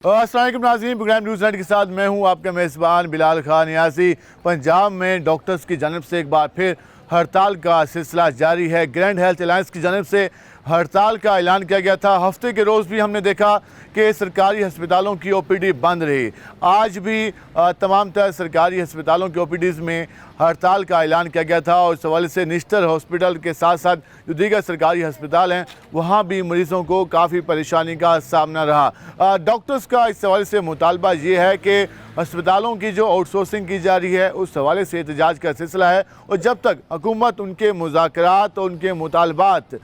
अस्सलाम वालेकुम नाज़रीन, प्रोग्राम न्यूज़ नेट के साथ मैं हूं आपका मेज़बान बिलाल खान नियाज़ी। पंजाब में डॉक्टर्स की जानिब से एक बार फिर हड़ताल का सिलसिला जारी है। ग्रैंड हेल्थ अलायंस की जानिब से हड़ताल का ऐलान किया गया था। हफ्ते के रोज़ भी हमने देखा कि सरकारी अस्पतालों की ओपीडी बंद रही। आज भी तमाम तरह सरकारी अस्पतालों की ओपीडीज़ में हड़ताल का ऐलान किया गया था और इस हवाले से निश्तर हॉस्पिटल के साथ साथ जो दीगर सरकारी अस्पताल हैं वहाँ भी मरीज़ों को काफ़ी परेशानी का सामना रहा। डॉक्टर्स का इस हवाले से मुतालबा ये है कि अस्पतालों की जो आउटसोर्सिंग की जा रही है उस हवाले से एहतजाज का सिलसिला है और जब तक हुकूमत उनके मुज़ाकरात और उनके मुतालबात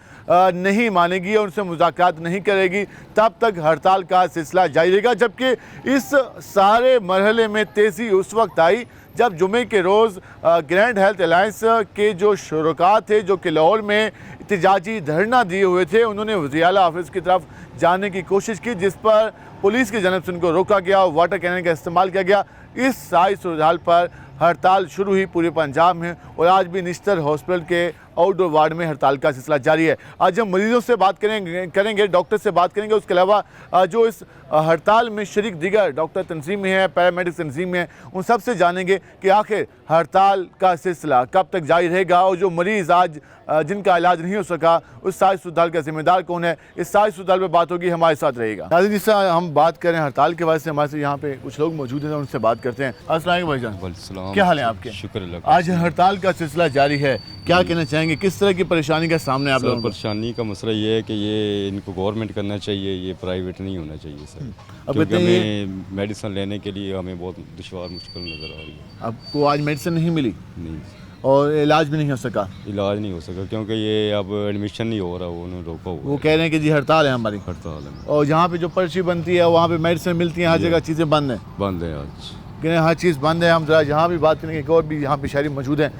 नहीं मानेगी और उनसे मुज़ाकरात नहीं करेगी तब तक हड़ताल का सिलसिला जारी रहेगा। जबकि इस सारे मरहले में तेज़ी उस वक्त आई जब जुमे के रोज़ ग्रैंड हेल्थ अलायंस के जो शुरका थे जो कि लाहौर में एहतजाजी धरना दिए हुए थे, उन्होंने वज़ीर आला ऑफिस की तरफ जाने की कोशिश की जिस पर पुलिस की जानिब से उनको रोका गया और वाटर कैनन का इस्तेमाल किया गया। इस सारी सूरत पर हड़ताल शुरू हुई पूरे पंजाब में और आज भी निश्तर हॉस्पिटल के आउटडोर वार्ड में हड़ताल का सिलसिला जारी है। आज हम मरीजों से बात करेंगे, डॉक्टर से बात करेंगे। उसके अलावा जो इस हड़ताल में शरीक दीगर डॉक्टर तंजीमें हैं, पैरामेडिक तंजीमें हैं, उन सब से जानेंगे कि आखिर हड़ताल का सिलसिला कब तक जारी रहेगा और जो मरीज़ आज जिनका इलाज नहीं हो सका उस सारी सूरत का जिम्मेदार कौन है, इस सारी सूरत पर बात होगी। हमारे साथ रहेगा। नाज़रीन, जिस तरह हम बात करें हड़ताल के वजह से हमारे से यहाँ पे कुछ लोग मौजूद हैं, उनसे बात करते हैं। अस्सलाम वालेकुम भाईजान, क्या हाल है आपके? शुक्र। आज हड़ताल का सिलसिला जारी है, क्या कहना चाहेंगे, किस तरह की परेशानी का सामने आप लोगों को? परेशानी का मसला ये है कि ये इनको गवर्नमेंट करना चाहिए, ये प्राइवेट नहीं होना चाहिए सर। अब क्योंकि हमें मेडिसिन लेने के लिए हमें बहुत दुश्वार मुश्किल नज़र आ रही है। आपको आज मेडिसिन नहीं मिली नहीं, और इलाज भी नहीं हो सका? इलाज नहीं हो सका क्योंकि ये अब एडमिशन नहीं हो रहा, उन्होंने रोका हुआ। वो कह रहे हैं कि जी हड़ताल है हमारी। हड़ताल है और जहाँ पे जो पर्ची बनती है वहाँ पे मेडिसिन मिलती है, हर जगह चीज़ें बंद हैं। बंद है आज, हर चीज़ बंद है। हम जरा यहाँ भी बात करेंगे, एक और भी यहाँ पे शहरी मौजूद हैं।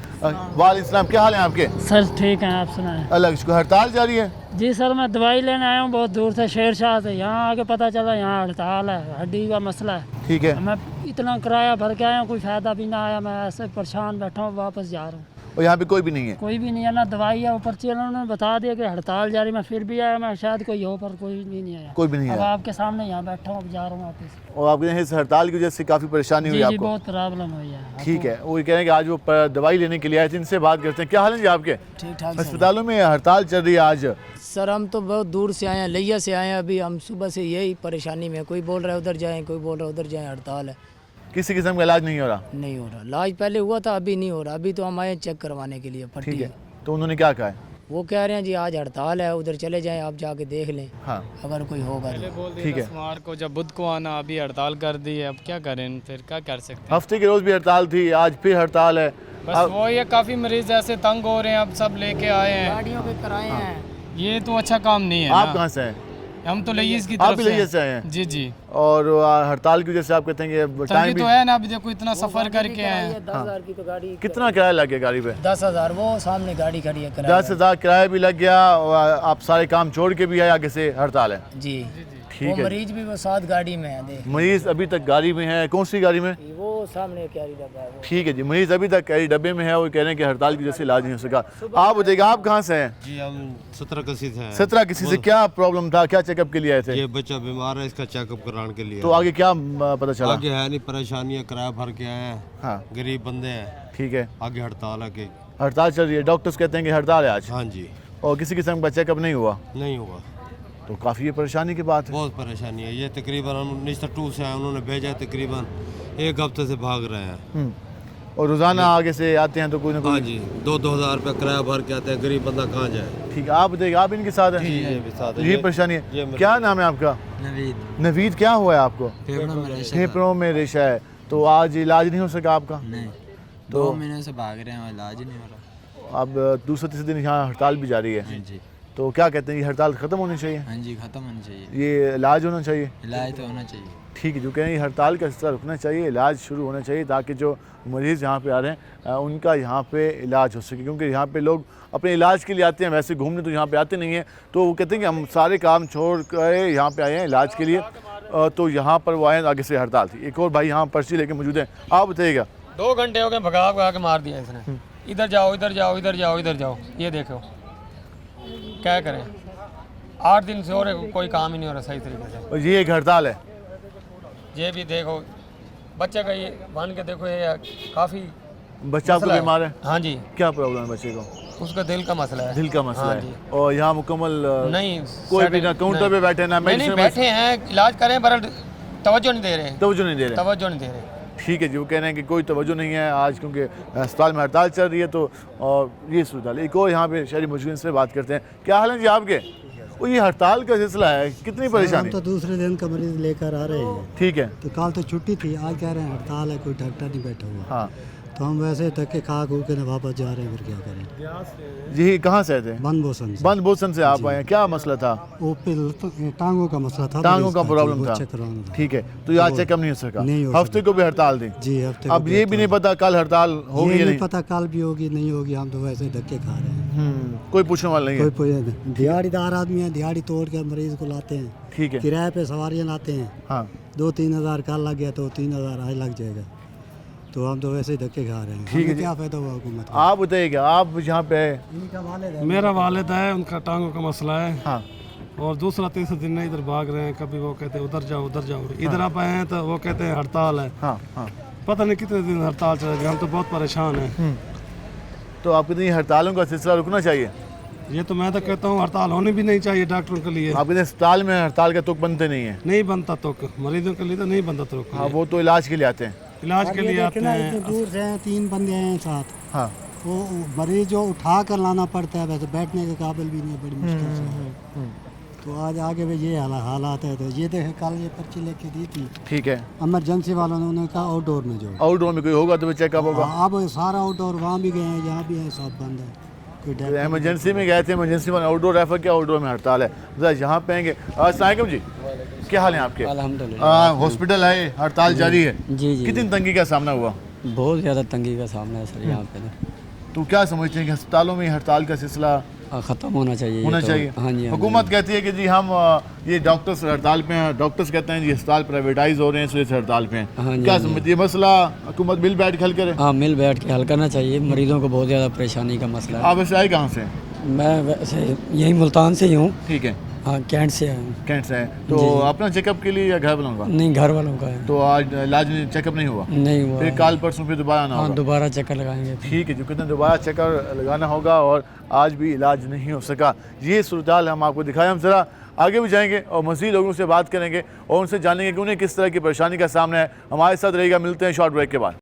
वालेकुम सलाम, क्या हाल है आपके? सर ठीक है, आप सुनाएं। अलग इसको हड़ताल जारी है? जी सर, मैं दवाई लेने आया हूँ बहुत दूर से, शेरशाह से। यहाँ आके पता चला यहाँ हड़ताल है, हड्डी का मसला है। ठीक है। मैं इतना किराया भर के आया हूँ, कोई फ़ायदा भी ना आया। मैं ऐसे परेशान बैठा हूँ, वापस जा रहा हूँ। और यहाँ पे कोई भी नहीं है? कोई भी नहीं है, ना दवाई है। ऊपर से उन्होंने बता दिया कि हड़ताल जारी। मैं फिर भी आया, मैं शायद कोई हो, पर कोई भी नहीं आया। कोई भी नहीं अब आया। आपके सामने यहाँ बैठा हूँ, अब जा रहा हूँ वापस। और आपके इस हड़ताल की वजह से काफ़ी परेशानी हुई जी आपको? बहुत प्रॉब्लम हुई है। ठीक है। वो ये कह रहे हैं कि आज वो दवाई लेने के लिए आए थे, इनसे बात करते हैं। क्या हाल है जी आपके? ठीक ठाक अस्पतालों में हड़ताल चल रही है आज? सर, हम तो बहुत दूर से आए हैं, लिया से आए हैं। अभी हम सुबह से यही परेशानी में, कोई बोल रहा है उधर जाएं, कोई बोल रहा है उधर जाएं, हड़ताल है। किसी किस्म का इलाज नहीं हो रहा? नहीं हो रहा। इलाज पहले हुआ था, अभी नहीं हो रहा। अभी तो हम आए चेक करवाने के लिए पट्टी। ठीक है। तो उन्होंने क्या कहा है? वो कह रहे हैं जी आज हड़ताल है, उधर चले जाएं, आप जाके देख लें। हाँ अगर कोई होगा तो। ठीक है। सोमवार को जब बुध को आना, अभी हड़ताल कर दी है। अब क्या करें, फिर क्या कर सकते हैं? हफ्ते के रोज भी हड़ताल थी, आज फिर हड़ताल है। बस वो ये काफ़ी मरीज ऐसे तंग हो रहे हैं, अब सब लेके आए हैं। गाड़ियों पे कराए हैं। ये तो अच्छा काम नहीं है आप ना। कहाँ से हैं? हम तो लईस की आप तरफ भी से लईस से आए हैं? जी जी। और हड़ताल की वजह से आप कहते हैं कि टाइम तंगी भी तो है ना, अभी देखो इतना सफ़र करके आए हैं। 10,000 की तो गाड़ी। कितना किराया लग गया गाड़ी पे? 10,000 वो सामने गाड़ी खड़ी है, किराया। 10,000 किराया भी लग गया और आप सारे काम छोड़ के भी आए, आगे से हड़ताल है। जी। ठीक वो है। मरीज भी वो साथ गाड़ी में है, देख। मरीज अभी तक गाड़ी में है? कौन सी गाड़ी में? वो सामने कैरी डब्बा है वो। ठीक है जी, मरीज अभी तक कैरी डब्बे में है। वो कह रहे हैं कि हड़ताल की वजह से इलाज नहीं हो सका। आप बताइएगा, आप कहाँ से हैं? जी हम 17 किसी से हैं। 17 किसी से। क्या प्रॉब्लम था, क्या चेकअप के लिए आए थे? ये बच्चा बीमार है, इसका चेकअप कराने के लिए। तो आगे क्या पता चला? आगे है नहीं, परेशानियां, किराया भर के आए हैं। हाँ गरीब बंदे हैं। ठीक है। आगे हड़ताल है कि हड़ताल चल रही है, डॉक्टर्स कहते हैं कि हड़ताल है आज। हाँ जी, और किसी किस्म का चेकअप नहीं हुआ नहीं हुआ। तो काफ़ी ये परेशानी की बात है। बहुत परेशानी है। ये तकरीबन हम निस्टर 2 से आए, उन्होंने भेजा है, तकरीबन 1 हफ्ते से भाग रहे हैं। और रोज़ाना आगे से आते हैं तो कोई ना हाँ कोई। जी, 2-2 हज़ार रुपया किराया भर के आते हैं। गरीब बंदा कहाँ जाए? ठीक है। आप बताइए, आप इनके साथ हैं? ये भी साथ है। यही परेशानी ये है। मेरे- क्या नाम है आपका? नवीद। नवीद, क्या हुआ है आपको? फेफड़ों फेफड़ों में रेशा है, तो आज इलाज नहीं हो सका आपका? नहीं, तो 2 महीने से भाग रहे हैं, इलाज ही नहीं हो रहा। अब दूसरे तीसरे दिन यहाँ हड़ताल भी जारी है, हाँ जी, तो क्या कहते हैं, ये हड़ताल ख़त्म होनी चाहिए? हाँ जी, ख़त्म होनी चाहिए। ये इलाज होना चाहिए? इलाज तो होना चाहिए। ठीक है। जो कह रहे हैं हड़ताल का हिस्सा रुकना चाहिए, इलाज शुरू होना चाहिए ताकि जो मरीज़ यहाँ पे आ रहे हैं उनका यहाँ पे इलाज हो सके, क्योंकि यहाँ पे लोग अपने इलाज के लिए आते हैं, वैसे घूमने तो यहाँ पे आते नहीं हैं। तो वो कहते हैं कि हम सारे काम छोड़ कर यहाँ पे आए हैं इलाज के लिए, तो यहाँ पर वो आए, आगे से हड़ताल थी। एक और भाई यहाँ पर्ची लेके मौजूद हैं, आप बताइएगा। 2 घंटे हो गए, भगा के मार दिया इसने। इधर जाओ, इधर जाओ, इधर जाओ, इधर जाओ। ये देखो क्या करें, 8 दिन से हो रहे, कोई काम ही नहीं हो रहा सही तरीके से। और ये एक हड़ताल है? ये भी देखो बच्चे का ये बन के देखो ये काफ़ी बच्चा आपको मसला है। बीमार है? हाँ जी, क्या प्रॉब्लम है बच्चे को? उसका दिल का मसला है। दिल का मसला हाँ है। जी। और यहाँ मुकम्मल नहीं कोई भी ना काउंटर पे बैठे ना नहीं मेडिसिन बैठे हैं, इलाज करें पर तवज्जो नहीं दे रहे, तवज्जो नहीं दे रहे। तवज्जो नहीं दे रहे। ठीक है जी, वो कह रहे हैं कि कोई तवज्जो नहीं है आज क्योंकि अस्पताल में हड़ताल चल रही है, तो और ये सूरत हाल है। एक और यहाँ पे शहरी मुजरिम से बात करते हैं। क्या हाल है जी आपके? वो ये हड़ताल का सिलसिला है, कितनी परेशानी? हम तो दूसरे दिन का मरीज लेकर आ रहे हैं, ठीक है। तो कल तो छुट्टी थी, आज कह रहे हैं हड़ताल है, कोई डॉक्टर नहीं बैठा हुआ। हाँ तो हम वैसे धक्के खा खू के वापस जा रहे हैं, फिर क्या करें। जी, कहाँ से आए थे? बन बोसन से। बंद बोसन से आप आए हैं, क्या मसला था? वो टांगों का मसला था, टांगों का जी, प्रॉब्लम वो था। चेक करवाना था। ठीक है, तो ये आज चेकअप नहीं हो सका? नहीं हो हफ्ते को भी हड़ताल दी? जी हफ्ते अब ये भी नहीं पता कल हड़ताल होगी ये या नहीं नहीं? पता कल भी होगी नहीं होगी, हम तो वैसे धक्के खा रहे हैं। कोई पूछने वाला नहीं है। कोई दिहाड़ीदार आदमी है, दिहाड़ी तोड़ कर मरीज को लाते हैं, ठीक है। किराए पे सवारियाँ लाते हैं। हाँ 2-3 हज़ार कल लग गया तो 3 हज़ार आज लग जाएगा, तो हम तो वैसे ही धक्के खा रहे हैं। ठीक है हमें जी। क्या फ़ायदा हुआ हुकूमत का? आप बताइएगा, आप यहाँ पे आए? मेरा वालिद है, उनका टांगों का मसला है। हाँ और दूसरा तीसरा दिन इधर भाग रहे हैं, कभी वो कहते हैं उधर जाओ उधर जाओ, इधर आप आए हैं तो वो कहते हैं हड़ताल है। हाँ हाँ। पता नहीं कितने दिन हड़ताल चलेगी, हम तो बहुत परेशान हैं। तो आपको नहीं हड़तालों का सिलसिला रुकना चाहिए? ये तो मैं तो कहता हूँ हड़ताल होनी भी नहीं चाहिए डॉक्टरों के लिए। आपके अस्पताल में हड़ताल का तुक बनते नहीं है? नहीं बनता तुक, मरीजों के लिए तो नहीं बनता तुक। हाँ, वो तो इलाज के लिए आते हैं। इलाज के लिए आते इतनी हैं। दूर से हैं, 3 बंदे हैं साथ, हाँ वो मरीज जो उठा कर लाना पड़ता है, वैसे बैठने के काबिल भी नहीं है, बड़ी मुश्किल से है। तो आज आगे भी ये हालात है। तो ये देखे कल ये पर्ची लेके दी थी, ठीक है। इमरजेंसी वालों ने, उन्होंने कहा आउटडोर में जो आउटडोर में कोई होगा तो चेकअप होगा। अब सारा आउटडोर वहाँ भी गए हैं, यहाँ भी है, सब बंद है, कोई डॉक्टर इमरजेंसी में गए थे, इमरजेंसी में आउटडोर रेफर किया, आउटडोर में हड़ताल है। जरा यहाँ पे आएंगे। अस्सलाम जी, क्या हाल है आपके? अल्हम्दुलिल्लाह। हॉस्पिटल आए, हड़ताल जारी है, जी जी कितनी तंगी का सामना हुआ? बहुत ज़्यादा तंगी का सामना है सर यहाँ पे। तो क्या समझते हैं कि अस्पतालों में हड़ताल का सिलसिला ख़त्म होना चाहिए। होना चाहिए? हाँ जी। हुकूमत कहती है कि जी हम ये डॉक्टर्स हड़ताल पे हैं, डॉक्टर्स कहते हैं जी अस्पताल प्राइवेटाइज हो रहे हैं, इसलिए हड़ताल पे हैं। हाँ जी, क्या हाँ जी। समझती है मसला हुकूमत मिल बैठ के हल करे? हाँ, मिल बैठ के हल करना चाहिए, मरीजों को बहुत ज़्यादा परेशानी का मसला है। आप वैसे आए कहाँ से? मैं वैसे यही मुल्तान से ही हूँ। ठीक है। हाँ, कैंट से आया हूँ। कैंट से हैं तो अपना चेकअप के लिए या घर वालों का? नहीं, घर वालों का है। तो आज इलाज चेकअप नहीं हुआ? नहीं हुआ। फिर कल परसों फिर दोबारा आना हाँ, होगा? दोबारा चक्कर लगाएंगे। ठीक है, जो कहते हैं दोबारा चक्कर लगाना होगा और आज भी इलाज नहीं हो सका। ये सूरत हाल हम आपको दिखाएं। हम ज़रा आगे भी जाएंगे और मज़ीद लोगों से बात करेंगे और उनसे जानेंगे कि उन्हें किस तरह की परेशानी का सामना है। हमारे साथ रहेगा, मिलते हैं शॉर्ट ब्रेक के बाद।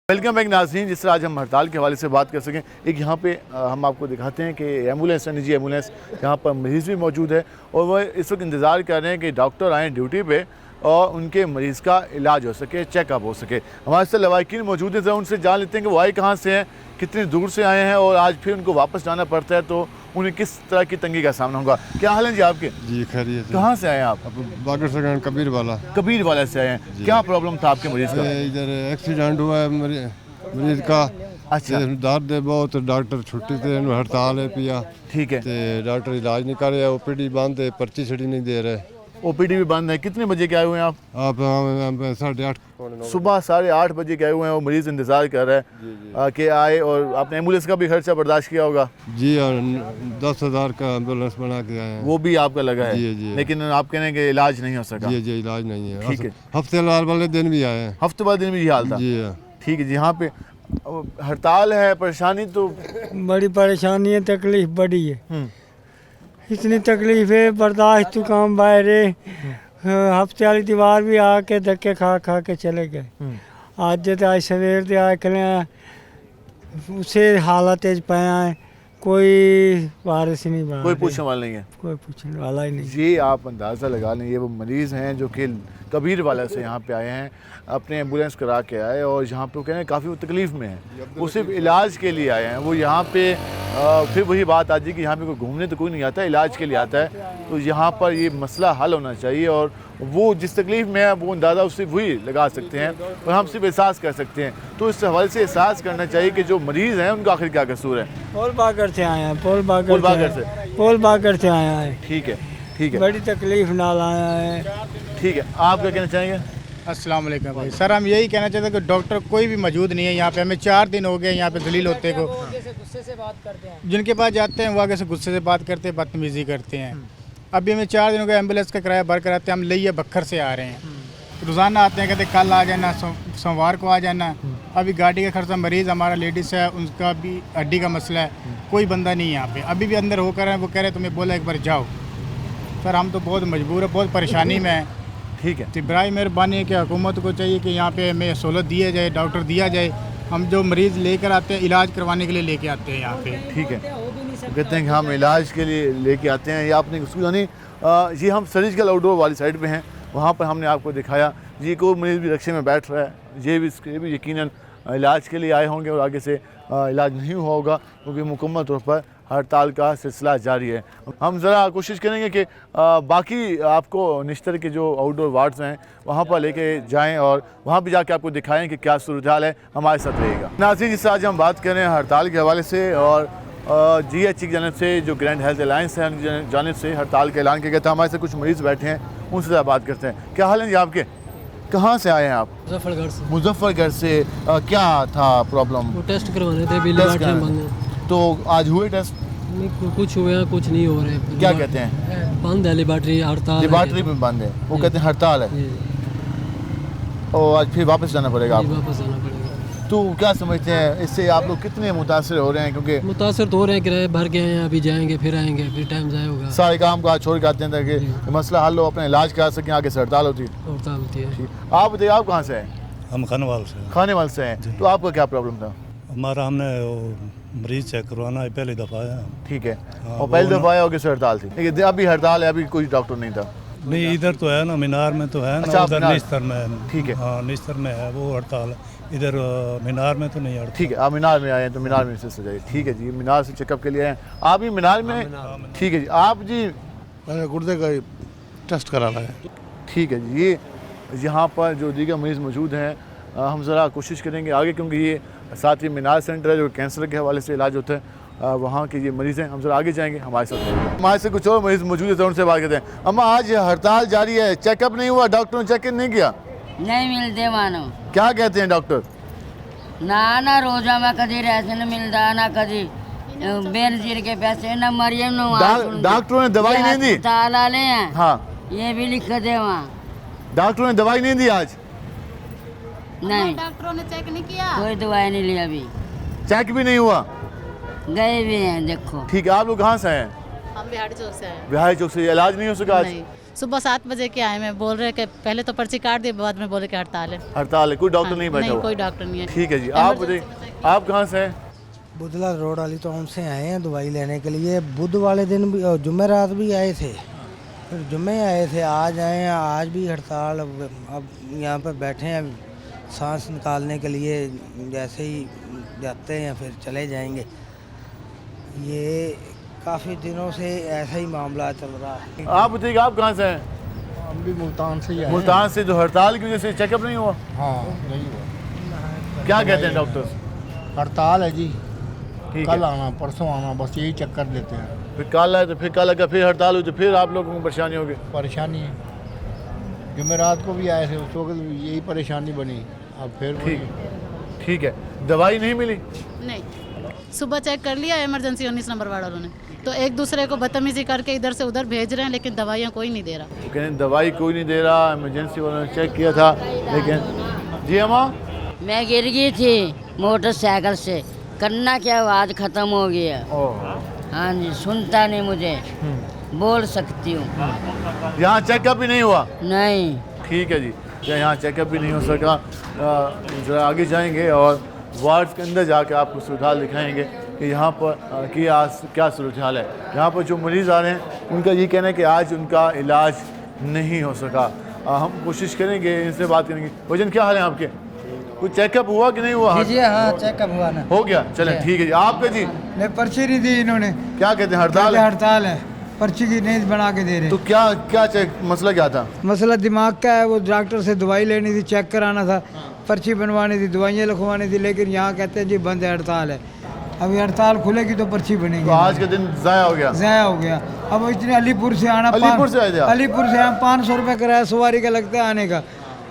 वेलकम बैक नाज़रीन। जिस तरह आज हम हड़ताल के हवाले से बात कर सकें, एक यहाँ पे हम आपको दिखाते हैं कि एम्बुलेंस है, निजी एम्बुलेंस, यहाँ पर मरीज़ भी मौजूद है और वह इस वक्त इंतज़ार कर रहे हैं कि डॉक्टर आएँ ड्यूटी पे और उनके मरीज़ का इलाज हो सके, चेकअप हो सके। हमारे साथ लवाकिन मौजूद हैं, उनसे जान लेते हैं कि वो आए कहाँ से हैं, कितनी दूर से आए हैं और आज फिर उनको वापस जाना पड़ता है तो उन्हें किस तरह की तंगी का सामना होगा। क्या हाल है जी आपके? जी खैरियत है। कहाँ से आए हैं आप? बागर सगान कबीर वाला। कबीर वाले से आए हैं। क्या प्रॉब्लम था आपके मरीज़ का? इधर एक्सीडेंट हुआ है मरीज का। अच्छा। दर्द है बहुत, डॉक्टर छुट्टी ते हड़ताल है पिया। ठीक है। ते डॉक्टर इलाज नहीं कर रहे, ओपीडी बंद है, पर्ची छड़ी नहीं दे रहे। ओपीडी भी बंद है। कितने बजे के आए हुए हैं आप? आप 8:30 सुबह 8:30 बजे के आए हुए हैं। वो मरीज़ इंतज़ार कर रहा है कि आए और आपने एम्बुलेंस का भी खर्चा बर्दाश्त किया होगा? जी, और 10,000 का एम्बुलेंस बना के आए हैं। वो भी आपका लगा है? जी, जी। लेकिन आप कह रहे हैं कि इलाज नहीं हो सका? जी जी, इलाज नहीं है। ठीक है। हफ्ते वाले दिन भी आए हैं। हफ्ते बाद दिन में ये हाल था? जी। ठीक है जी। यहाँ पे हड़ताल है, परेशानी तो बड़ी परेशानी है, तकलीफ बड़ी है। इतनी तकलीफ है, बर्दाश्त तो काम बाहर है। हफ्ते वाली दीवार भी आके धक्के खा खा के चले गए। आज सवेर दे आए कल उसे हालत पाया है, कोई वारिस नहीं बना, कोई पूछने वाला नहीं है। कोई पूछने वाला ही नहीं। ये आप अंदाज़ा लगा लें, ये वो मरीज़ हैं जो कि कबीर वाला से यहाँ पे आए हैं, अपने एम्बुलेंस करा के आए और यहाँ पे वो कह रहे हैं काफ़ी तकलीफ़ में हैं, वो सिर्फ इलाज के लिए आए हैं। वो यहाँ पे फिर वही बात आती है कि यहाँ पे कोई घूमने तो कोई नहीं आता, इलाज के लिए आता है। तो यहाँ पर ये मसला हल होना चाहिए और वो जिस तकलीफ़ में है वो अंदाज़ा उससे वही लगा सकते हैं और हम सिर्फ एहसास कर सकते हैं। तो इस हवाले से एहसास करना चाहिए कि जो मरीज़ हैं उनका आखिर क्या कसूर है। पोल बागर से आया है, पोल बागर से आया है। ठीक है, ठीक है। बड़ी तकलीफ नाल आया है। ठीक है, आप क्या कहना चाहेंगे? अस्सलाम वालेकुम भाई। सर हम यही कहना चाहते हैं कि डॉक्टर कोई भी मौजूद नहीं है यहाँ पे। हमें 4 दिन हो गए यहाँ पे दलील होते को। गुस्से से बात करते हैं। जिनके पास जाते हैं वो आगे से गुस्से से बात करते हैं, बदतमीज़ी करते हैं। अभी हमें 4 दिन हो गए, एम्बुलेंस का किराया भर कर आते हैं। हम लिये बखर से आ रहे हैं, रोज़ाना आते हैं, कहते कल आ जाना, सोमवार को आ जाना। अभी गाड़ी का खर्चा, मरीज़ हमारा लेडीज़ है, उनका भी हड्डी का मसला है, कोई बंदा नहीं है यहाँ पे। अभी भी अंदर होकर है, वो कह रहे तुम्हें बोला एक बार जाओ। सर हम तो बहुत मजबूर है, बहुत परेशानी में है। ठीक है, तो बराए मेहरबानी है कि हुकूमत को चाहिए कि यहाँ पे हमें सहूलत दिया जाए, डॉक्टर दिया जाए। हम जो मरीज़ लेकर आते हैं इलाज करवाने के लिए लेके आते हैं यहाँ पे। ठीक है, कहते हैं कि हम इलाज के लिए लेके आते हैं। ये आपने उसको यानी ये हम सर्जिकल आउटडोर वाली साइड पे हैं, वहाँ पर हमने आपको दिखाया। जी कोई मरीज़ भी रिक्शे में बैठ रहा है, ये भी यकीनन इलाज के लिए आए होंगे और आगे से इलाज नहीं हुआ होगा, क्योंकि मुकम्मल तौर पर हड़ताल का सिलसिला जारी है। हम ज़रा कोशिश करेंगे कि बाकी आपको निश्तर के जो आउटडोर वार्ड्स हैं वहाँ पर लेके जाएं और वहाँ भी जाके आपको दिखाएं कि क्या सूरत हाल है। हमारे साथ रहेगा नाज़रीन, जिससे आज हम बात कर रहे हैं हड़ताल के हवाले से और GH की जानब से जो ग्रैंड हेल्थ अलायंस है उनकी जानब से हड़ताल का ऐलान किया गया था। हमारे साथ कुछ मरीज़ बैठे हैं, उनसे ज़रा बात करते हैं। क्या हाल है जी आपके? कहाँ से आए हैं आप? मुजफ्फरगढ़ से। मुजफ्फरगढ़ से। क्या था प्रॉब्लम? वो टेस्ट करवाने थे, तो आज हुए टेस्ट? कुछ हुए हैं, कुछ नहीं हो रहे। क्या कहते हैं? बंद है लेबॉर्ट्री, हड़ताल। लेबॉर्ट्री में बंद है, वो कहते हैं हड़ताल है और आज फिर वापस जाना पड़ेगा आपको? वापस जाना पड़ेगा। तो क्या समझते हैं इससे आप लोग कितने मुतासर हो रहे हैं? क्योंकि मुतासर तो हो रहे हैं, किराए भर गए हैं, अभी जाएंगे फिर आएंगे, फिर टाइम जाए होगा। सारे काम काज छोड़ के आते हैं ताकि मसला हल हो, अपना इलाज करा सकें, आगे से हड़ताल होती है। हड़ताल होती है। आप बताइए, आप कहाँ से हैं? हम खानेवाल से। खानेवाल से हैं, तो आपका क्या प्रॉब्लम था? हमारा हमने मरीज चेक करवाना है, पहली दफ़ा है। ठीक है, और पहली दफ़ा आया होगी हड़ताल थी, लेकिन अभी हड़ताल है, अभी कोई डॉक्टर नहीं था? नहीं, इधर तो है ना, मीनार में तो है ना। अच्छा, उधर निस्तर में है। ठीक है, हाँ निस्तर में है वो हड़ताल, इधर मीनार में तो नहीं हड़ताल। ठीक है, आप मीनार में आए हैं तो मीनार में से जाइए। ठीक है जी, मीनार से चेकअप के लिए आए हैं आप भी मीनार में? ठीक है जी, आप जी गुर्दे का टेस्ट कराना है। ठीक है जी, ये यहाँ पर जो दीगर मरीज़ मौजूद हैं, हम ज़रा कोशिश करेंगे आगे, क्योंकि ये साथ ही मीनार सेंटर है जो कैंसर के हवाले से इलाज होता है, वहाँ के ये मरीज़ हैं। हम ज़रा आगे जाएंगे, हमारे साथ हमारे से कुछ और मरीज़ मौजूद है तो उनसे बात करते हैं। अम्मा आज हड़ताल जारी है, चेकअप नहीं हुआ, डॉक्टर ने चेक नहीं किया? नहीं मिलते मानो। क्या कहते हैं डॉक्टर? ना रोजा में कभी राशन मिलता, ना कभी बेनजीर के पैसे, ना मरियम डॉक्टरों ने दवाई नहीं दी? ताले हैं, हाँ ये भी लिख दे वहाँ। डॉक्टरों ने दवाई नहीं दी आज? नहीं, डॉक्टरों ने चेक नहीं किया, कोई दवाई नहीं ली अभी, चेक भी नहीं हुआ? गए भी हैं देखो। ठीक है, आप लोग कहाँ से हैं? हम बिहारी चौक से आए। बिहारी चौक से। इलाज नहीं हो सका आज? नहीं, सुबह 7 बजे के आए। मैं बोल रहे कि पहले तो पर्ची काट दी, बाद में बोले कि हड़ताल है। हड़ताल है, कोई डॉक्टर नहीं बैठा नहीं, हुआ? कोई डॉक्टर नहीं है। ठीक है जी, आप बताइए, आप कहाँ से हैं? बुधला रोड वाली तो हमसे आए हैं दवाई लेने के लिए। बुध वाले दिन भी, जुमेरात भी आए थे, फिर जुम्मे आए थे, आज आए हैं, आज भी हड़ताल। अब यहाँ पर बैठे हैं सांस निकालने के लिए, जैसे ही जाते हैं फिर चले जाएंगे। ये काफ़ी दिनों से ऐसा ही मामला चल रहा है। आप बताइए, आप कहाँ से हैं? हम भी मुल्तान से ही आए। मुल्तान से। जो हड़ताल की वजह से चेकअप नहीं हुआ? हाँ नहीं हुआ। क्या कहते हैं डॉक्टर्स? हड़ताल है जी, कल आना परसों आना, बस यही चक्कर देते हैं। फिर कल आए तो फिर कल अगर फिर हड़ताल हुई तो फिर आप लोगों को परेशानी होगी? परेशानी है, जुमेरात को भी आए थे, उस वक्त यही परेशानी बनी। अब फिर ठीक है, दवाई नहीं मिली? नहीं, सुबह चेक कर लिया इमरजेंसी 19 नंबर वालों ने, तो एक दूसरे को बदतमीजी करके इधर से उधर भेज रहे हैं, लेकिन दवाइयाँ कोई नहीं दे रहा। कहते दवाई कोई नहीं दे रहा, इमरजेंसी वालों ने चेक किया था लेकिन। जी अम्मा? मैं गिर गई थी मोटरसाइकिल से, करना क्या, आवाज़ ख़त्म हो गया। हाँ जी, सुनता नहीं मुझे, बोल सकती हूँ। यहाँ चेकअप भी नहीं हुआ? नहीं। ठीक है जी, यहाँ चेकअप भी नहीं हो सका। ज़रा आगे जाएंगे और वार्ड के अंदर जाकर आपको सूरत हाल दिखाएंगे कि यहाँ पर क्या सूरत हाल है। यहाँ पर जो मरीज़ आ रहे हैं उनका ये कहना है कि आज उनका इलाज नहीं हो सका। हम कोशिश करेंगे, इनसे बात करेंगे। वजन क्या हाल है आपके? कुछ चेकअप हुआ कि नहीं हुआ? जी हाँ, चेकअप हुआ ना। हो गया, चलें ठीक है जी। आपका जी? नहीं, पर्ची नहीं दी इन्होंने। क्या कहते हैं, हड़ताल? हड़ताल है, पर्ची की नहीं बना के दे रहे। तो क्या चेक, मसला क्या था? मसला दिमाग का है, वो डॉक्टर से दवाई लेनी थी, चेक कराना था, पर्ची बनवानी थी, दवाइयाँ लिखवानी थी, लेकिन यहाँ कहते हैं जी बंद है, हड़ताल है। अभी हड़ताल खुलेगी तो पर्ची बनेगी। तो आज का दिन ज़ाया हो गया? ज़ाया हो गया। अब इतने अलीपुर से आना, अलीपुर से आए थे आप? अलीपुर से 500 रुपये किराया सवारी का लगता है आने का।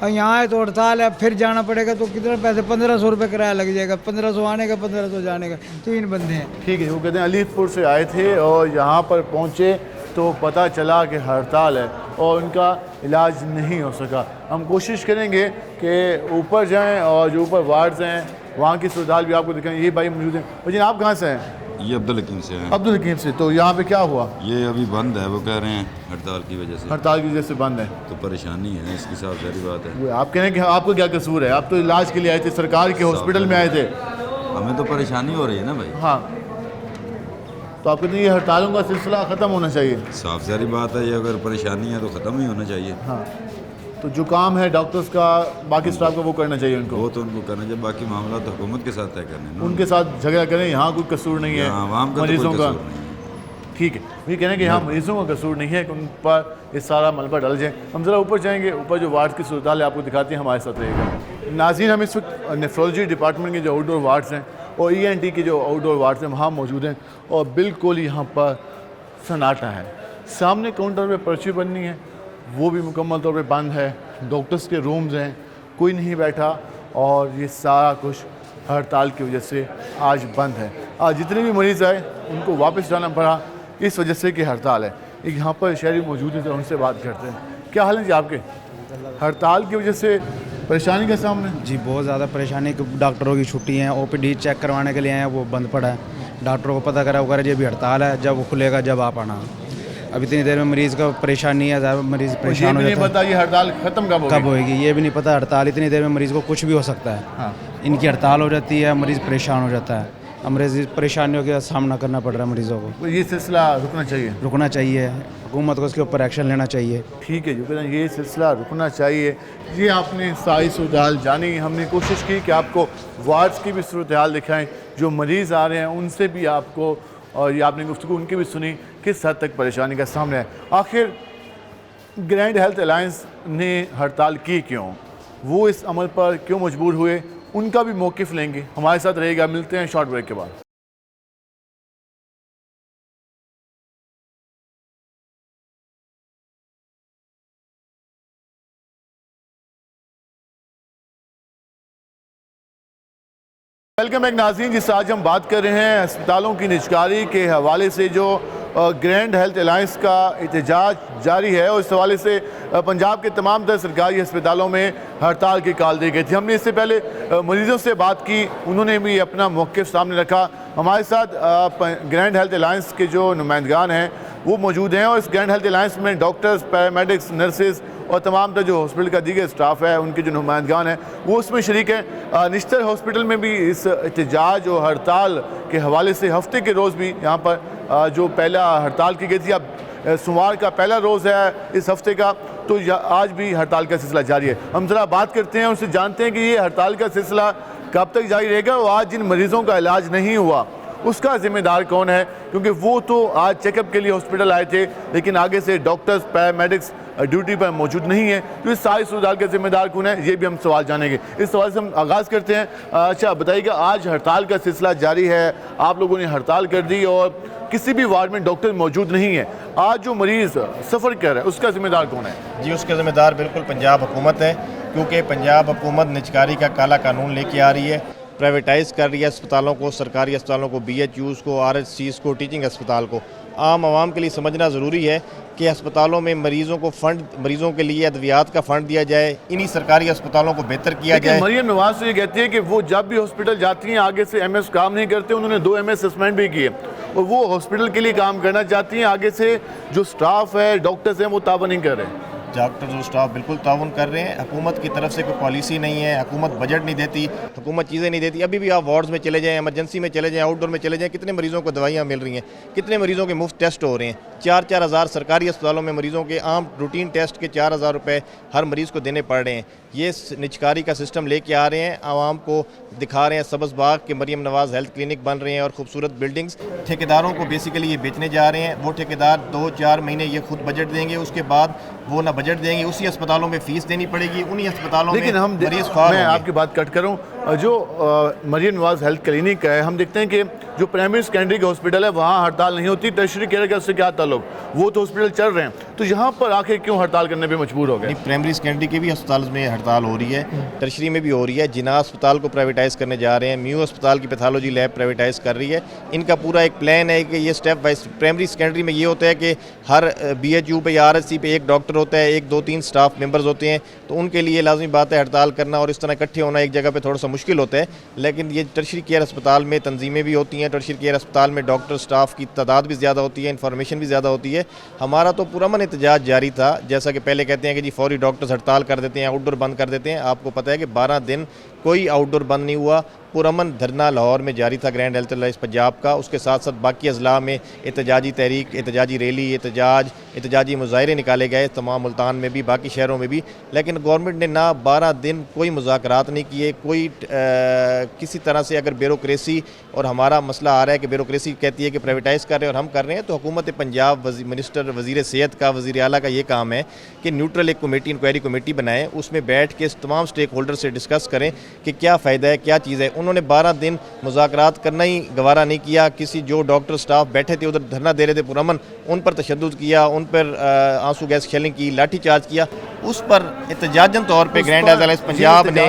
और यहाँ आए तो हड़ताल है, फिर जाना पड़ेगा तो कितना पैसे, 1500 रुपये किराया लग जाएगा, 1500 आने का 1500 जाने का, 3 बंदे हैं। ठीक है, वो कहते हैं अलीपुर से आए थे और यहाँ पर पहुँचे तो पता चला कि हड़ताल है और उनका इलाज नहीं हो सका। हम कोशिश करेंगे कि ऊपर जाएं और जो ऊपर वार्ड्स हैं वहाँ की सुविधा भी आपको दिखाएं। ये भाई मौजूद हैं। भाई आप कहाँ से हैं? ये अब्दुल हकीम से है। अब्दुल हकीम से। तो यहाँ पे क्या हुआ? ये अभी बंद है, वो कह रहे हैं हड़ताल की वजह से। हड़ताल की वजह से बंद है तो परेशानी है, इसकी साफ सारी बात है। आप कह रहे हैं कि आपको क्या कसूर है? आप तो इलाज के लिए आए थे, सरकार के हॉस्पिटल में आए थे। हमें तो परेशानी हो रही है ना भाई। हाँ, तो आप कहते हैं ये हड़तालों का सिलसिला ख़त्म होना चाहिए। साफ सारी बात है, ये अगर परेशानी है तो ख़त्म ही होना चाहिए। हाँ, तो जो काम है डॉक्टर्स का, बाकी स्टाफ का, वो करना चाहिए उनको। वो तो उनको करना चाहिए, बाकी मामला तो हुकूमत के साथ तय करने हैं। उनके साथ झगड़ा करें, यहाँ कोई कसूर नहीं है मरीजों का। ठीक है, ये कहना कि यहाँ मरीजों का कसूर नहीं है कि उन पर ये सारा मलबा डल जाए। हम ज़रा ऊपर जाएंगे, ऊपर जो वार्ड की सूरत है आपको दिखाते हैं, हमारे साथ रहेगा। नाज़रीन, हम इस वक्त नेफ्रोलॉजी डिपार्टमेंट के जो आउटडोर वार्ड्स हैं और ENT के जो आउटडोर वार्ड्स हैं वहाँ मौजूद हैं और बिल्कुल यहाँ पर सन्नाटा है। सामने काउंटर पे पर्ची बननी है, वो भी मुकम्मल तौर पे बंद है। डॉक्टर्स के रूम्स हैं, कोई नहीं बैठा और ये सारा कुछ हड़ताल की वजह से आज बंद है। आज जितने भी मरीज़ आए उनको वापस जाना पड़ा इस वजह से कि हड़ताल है। एक यहाँ पर शहरी मौजूद है तो उनसे बात करते हैं। क्या हाल है जी आपके? हड़ताल की वजह से परेशानी के सामने? जी बहुत ज़्यादा परेशानी। डॉक्टरों की छुट्टी हैं, OPD चेक करवाने के लिए आए हैं, वो बंद पड़ा है। डॉक्टरों को पता करा वगैरह, ये भी हड़ताल है, जब वो खुलेगा जब आप आना। अब इतनी देर में मरीज़ का परेशानी है, मरीज़ परेशान हो जाता है। पता ये हड़ताल खत्म कब होगी ये भी नहीं पता। हड़ताल इतनी देर में मरीज़ को कुछ भी हो सकता है। हाँ। इनकी हड़ताल हो जाती है, मरीज़ परेशान हो जाता है। मरीज़ परेशानियों का सामना करना पड़ रहा है मरीज़ों को। ये सिलसिला रुकना चाहिए, हुकूमत को उसके ऊपर एक्शन लेना चाहिए। ठीक है, जो कहते हैं ये सिलसिला रुकना चाहिए। ये आपने सारी सूरत हाल जानी, हमने कोशिश की कि आपको वार्ड्स की भी सूरत हाल दिखाएं, जो मरीज़ आ रहे हैं उनसे भी आपको, और ये आपने गुफ्तगू उनकी भी सुनी किस हद तक परेशानी का सामने है। आखिर ग्रैंड हेल्थ अलायंस ने हड़ताल की क्यों, वो इस अमल पर क्यों मजबूर हुए, उनका भी मौक़िफ़ लेंगे। हमारे साथ रहेगा, मिलते हैं शॉर्ट ब्रेक के बाद। वेलकम बैक नाज़रीन। जिस आज हम बात कर रहे हैं अस्पतालों की निजकारी के हवाले से, जो ग्रैंड हेल्थ अलायंस का एहतजाज जारी है और इस हवाले से पंजाब के तमाम तर सरकारी अस्पतालों में हड़ताल की कॉल दी गई थी। हमने इससे पहले मरीज़ों से बात की, उन्होंने भी अपना मौक़िफ़ सामने रखा। हमारे साथ ग्रैंड हेल्थ अलायंस के जो नुमाइंदगान हैं वो मौजूद हैं और इस ग्रैंड हेल्थ अलायंस में डॉक्टर्स, पैरामेडिक्स, नर्सेज़ और तमाम जो हॉस्पिटल का दीगर स्टाफ है, उनके जो नुमाइंदगान हैं वो उसमें शरीक हैं। निश्तर हॉस्पिटल में भी इस एहतजाज और हड़ताल के हवाले से हफ्ते के रोज़ भी यहाँ पर जो पहला हड़ताल की गई थी, अब सोमवार का पहला रोज़ है इस हफ्ते का, तो आज भी हड़ताल का सिलसिला जारी है। हम ज़रा बात करते हैं, उनसे जानते हैं कि ये हड़ताल का सिलसिला कब तक जारी रहेगा और आज जिन मरीज़ों का इलाज नहीं हुआ उसका ज़िम्मेदार कौन है, क्योंकि वो तो आज चेकअप के लिए हॉस्पिटल आए थे लेकिन आगे से डॉक्टर्स, पैरामेडिक्स ड्यूटी पर मौजूद नहीं है, तो इस सारी सूरत के ज़िम्मेदार कौन है, ये भी हम सवाल जानेंगे। इस सवाल से हम आगाज़ करते हैं। अच्छा बताइएगा, आज हड़ताल का सिलसिला जारी है, आप लोगों ने हड़ताल कर दी और किसी भी वार्ड में डॉक्टर मौजूद नहीं है, आज जो मरीज़ सफ़र कर रहा है उसका ज़िम्मेदार कौन है? जी, उसका ज़िम्मेदार बिल्कुल पंजाब हुकूमत है, क्योंकि पंजाब हुकूमत निजकारी का काला कानून लेके आ रही है, प्राइवेटाइज़ कर रही है अस्पतालों को, सरकारी अस्पतालों को, BHUs को, RHCs को, टीचिंग अस्पताल को। आम आवाम के लिए समझना ज़रूरी है कि अस्पतालों में मरीज़ों को फ़ंड, मरीज़ों के लिए अद्वियात का फ़ंड दिया जाए, इन्हीं सरकारी अस्पतालों को बेहतर किया जाए। मरियम नवाज़ तो ये कहती है कि वो जब भी हॉस्पिटल जाती हैं आगे से MS काम नहीं करते, उन्होंने 2 MS सस्पेंड भी किए और वो हॉस्पिटल के लिए काम करना चाहती हैं, आगे से जो स्टाफ है, डॉक्टर्स हैं, वो ताबा नहीं कर रहे हैं। डॉक्टर्स और स्टाफ बिल्कुल ताउन कर रहे हैं। हुकूमत की तरफ से कोई पॉलिसी नहीं है, हुकूमत बजट नहीं देती, हुकूमत चीज़ें नहीं देती। अभी भी आप वार्ड्स में चले जाएं, इमरजेंसी में चले जाएं, आउटडोर में चले जाएं, कितने मरीज़ों को दवाइयाँ मिल रही हैं, कितने मरीज़ों के मुफ्त टेस्ट हो रहे हैं। 4-4 हज़ार सरकारी अस्पतालों में मरीज़ों के आम रूटीन टेस्ट के 4,000 रुपये हर मरीज़ को देने पड़ रहे हैं। ये निजकारी का सिस्टम लेके आ रहे हैं, आवाम को दिखा रहे हैं सब्ज़ बाग के मरियम नवाज़ हेल्थ क्लिनिक बन रहे हैं और खूबसूरत बिल्डिंग्स। ठेकेदारों को बेसिकली ये बेचने जा रहे हैं। वो ठेकेदार 2-4 महीने ये खुद बजट देंगे, उसके बाद वो ना बजट देंगे, उसी अस्पतालों में फ़ीस देनी पड़ेगी, उन्हीं अस्पतालों में लेकिन हम मरीज़ मैं आपकी बात कट करूँ, जो मरियम नवाज हेल्थ क्लिनिक है, हम देखते हैं कि जो प्राइमरी सेकेंडरी के हॉस्पिटल है वहाँ हड़ताल नहीं होती, टर्शरी केयर का उससे क्या ताल्लुक, वो तो हॉस्पिटल चल रहे हैं, तो यहाँ पर आखिर क्यों हड़ताल करने पे मजबूर हो गए? प्राइमरी सेकेंडरी के भी अस्पताल में हड़ताल हो रही है, टर्शरी में भी हो रही है। जिना अस्पताल को प्राइवेटाइज़ करने जा रहे हैं, म्यू अस्पताल की पैथोलॉजी लैब प्राइवेटाइज़ कर रही है। इनका पूरा एक प्लान है कि ये स्टेप वाइज, प्राइमरी सेकेंडरी में ये होता है कि हर BHU पे या RSC पे एक डॉक्टर होता है, 1-2-3 स्टाफ मेंबर्स होते हैं, तो उनके लिए लाजमी बात है हड़ताल करना, और इस तरह इकट्ठे होना एक जगह पे थोड़ा सा मुश्किल होता है। लेकिन ये टर्शरी केयर अस्पताल में तंजीमें भी होती हैं, टर्शरी केयर अस्पताल में डॉक्टर स्टाफ की तादाद भी ज़्यादा होती है, इन्फॉर्मेशन भी ज़्यादा होती है। हमारा तो पुरअमन एहतजाज जारी था, जैसा कि पहले कहते हैं कि जी फौरी डॉक्टर्स हड़ताल कर देते हैं, आउटडोर बंद कर देते हैं। आपको पता है कि 12 दिन कोई आउटडोर बंद नहीं हुआ, पुरअमन धरना लाहौर में जारी था ग्रैंड हेल्थ एलायंस पंजाब का। उसके साथ साथ बाकी अजला में एहतजाजी तहरीक, एहतजाजी रैली, एहतजाजी मुजाहरे निकाले गए, तमाम मुल्तान में भी, बाकी शहरों में भी। लेकिन गवर्नमेंट ने ना 12 दिन कोई मुज़ाकरात नहीं किए, कोई किसी तरह से अगर ब्यूरोक्रेसी, और हमारा मसला आ रहा है कि ब्यूरोक्रेसी कहती है कि प्राइवेटाइज़ कर रहे हैं और हम कर रहे हैं, तो हुकूमत पंजाब मिनिस्टर वज़ीर सेहत का, वज़ीर आला का ये काम है कि न्यूट्रल एक कमेटी, इंक्वायरी कमेटी बनाएं, उसमें बैठ के तमाम स्टेक होल्डर से डिस्कस करें कि क्या फ़ायदा है, क्या चीज़ है। उन्होंने 12 दिन मुज़ाकरात करना ही गवारा नहीं किया। किसी जो डॉक्टर स्टाफ बैठे थे उधर धरना दे रहे थे पुरअमन, उन पर तशद्दुद किया, उन पर आंसू गैस शेलिंग की, लाठी चार्ज किया। उस पर एहतजाजन तौर पर ग्रैंड हेल्थ एलायंस पंजाब ने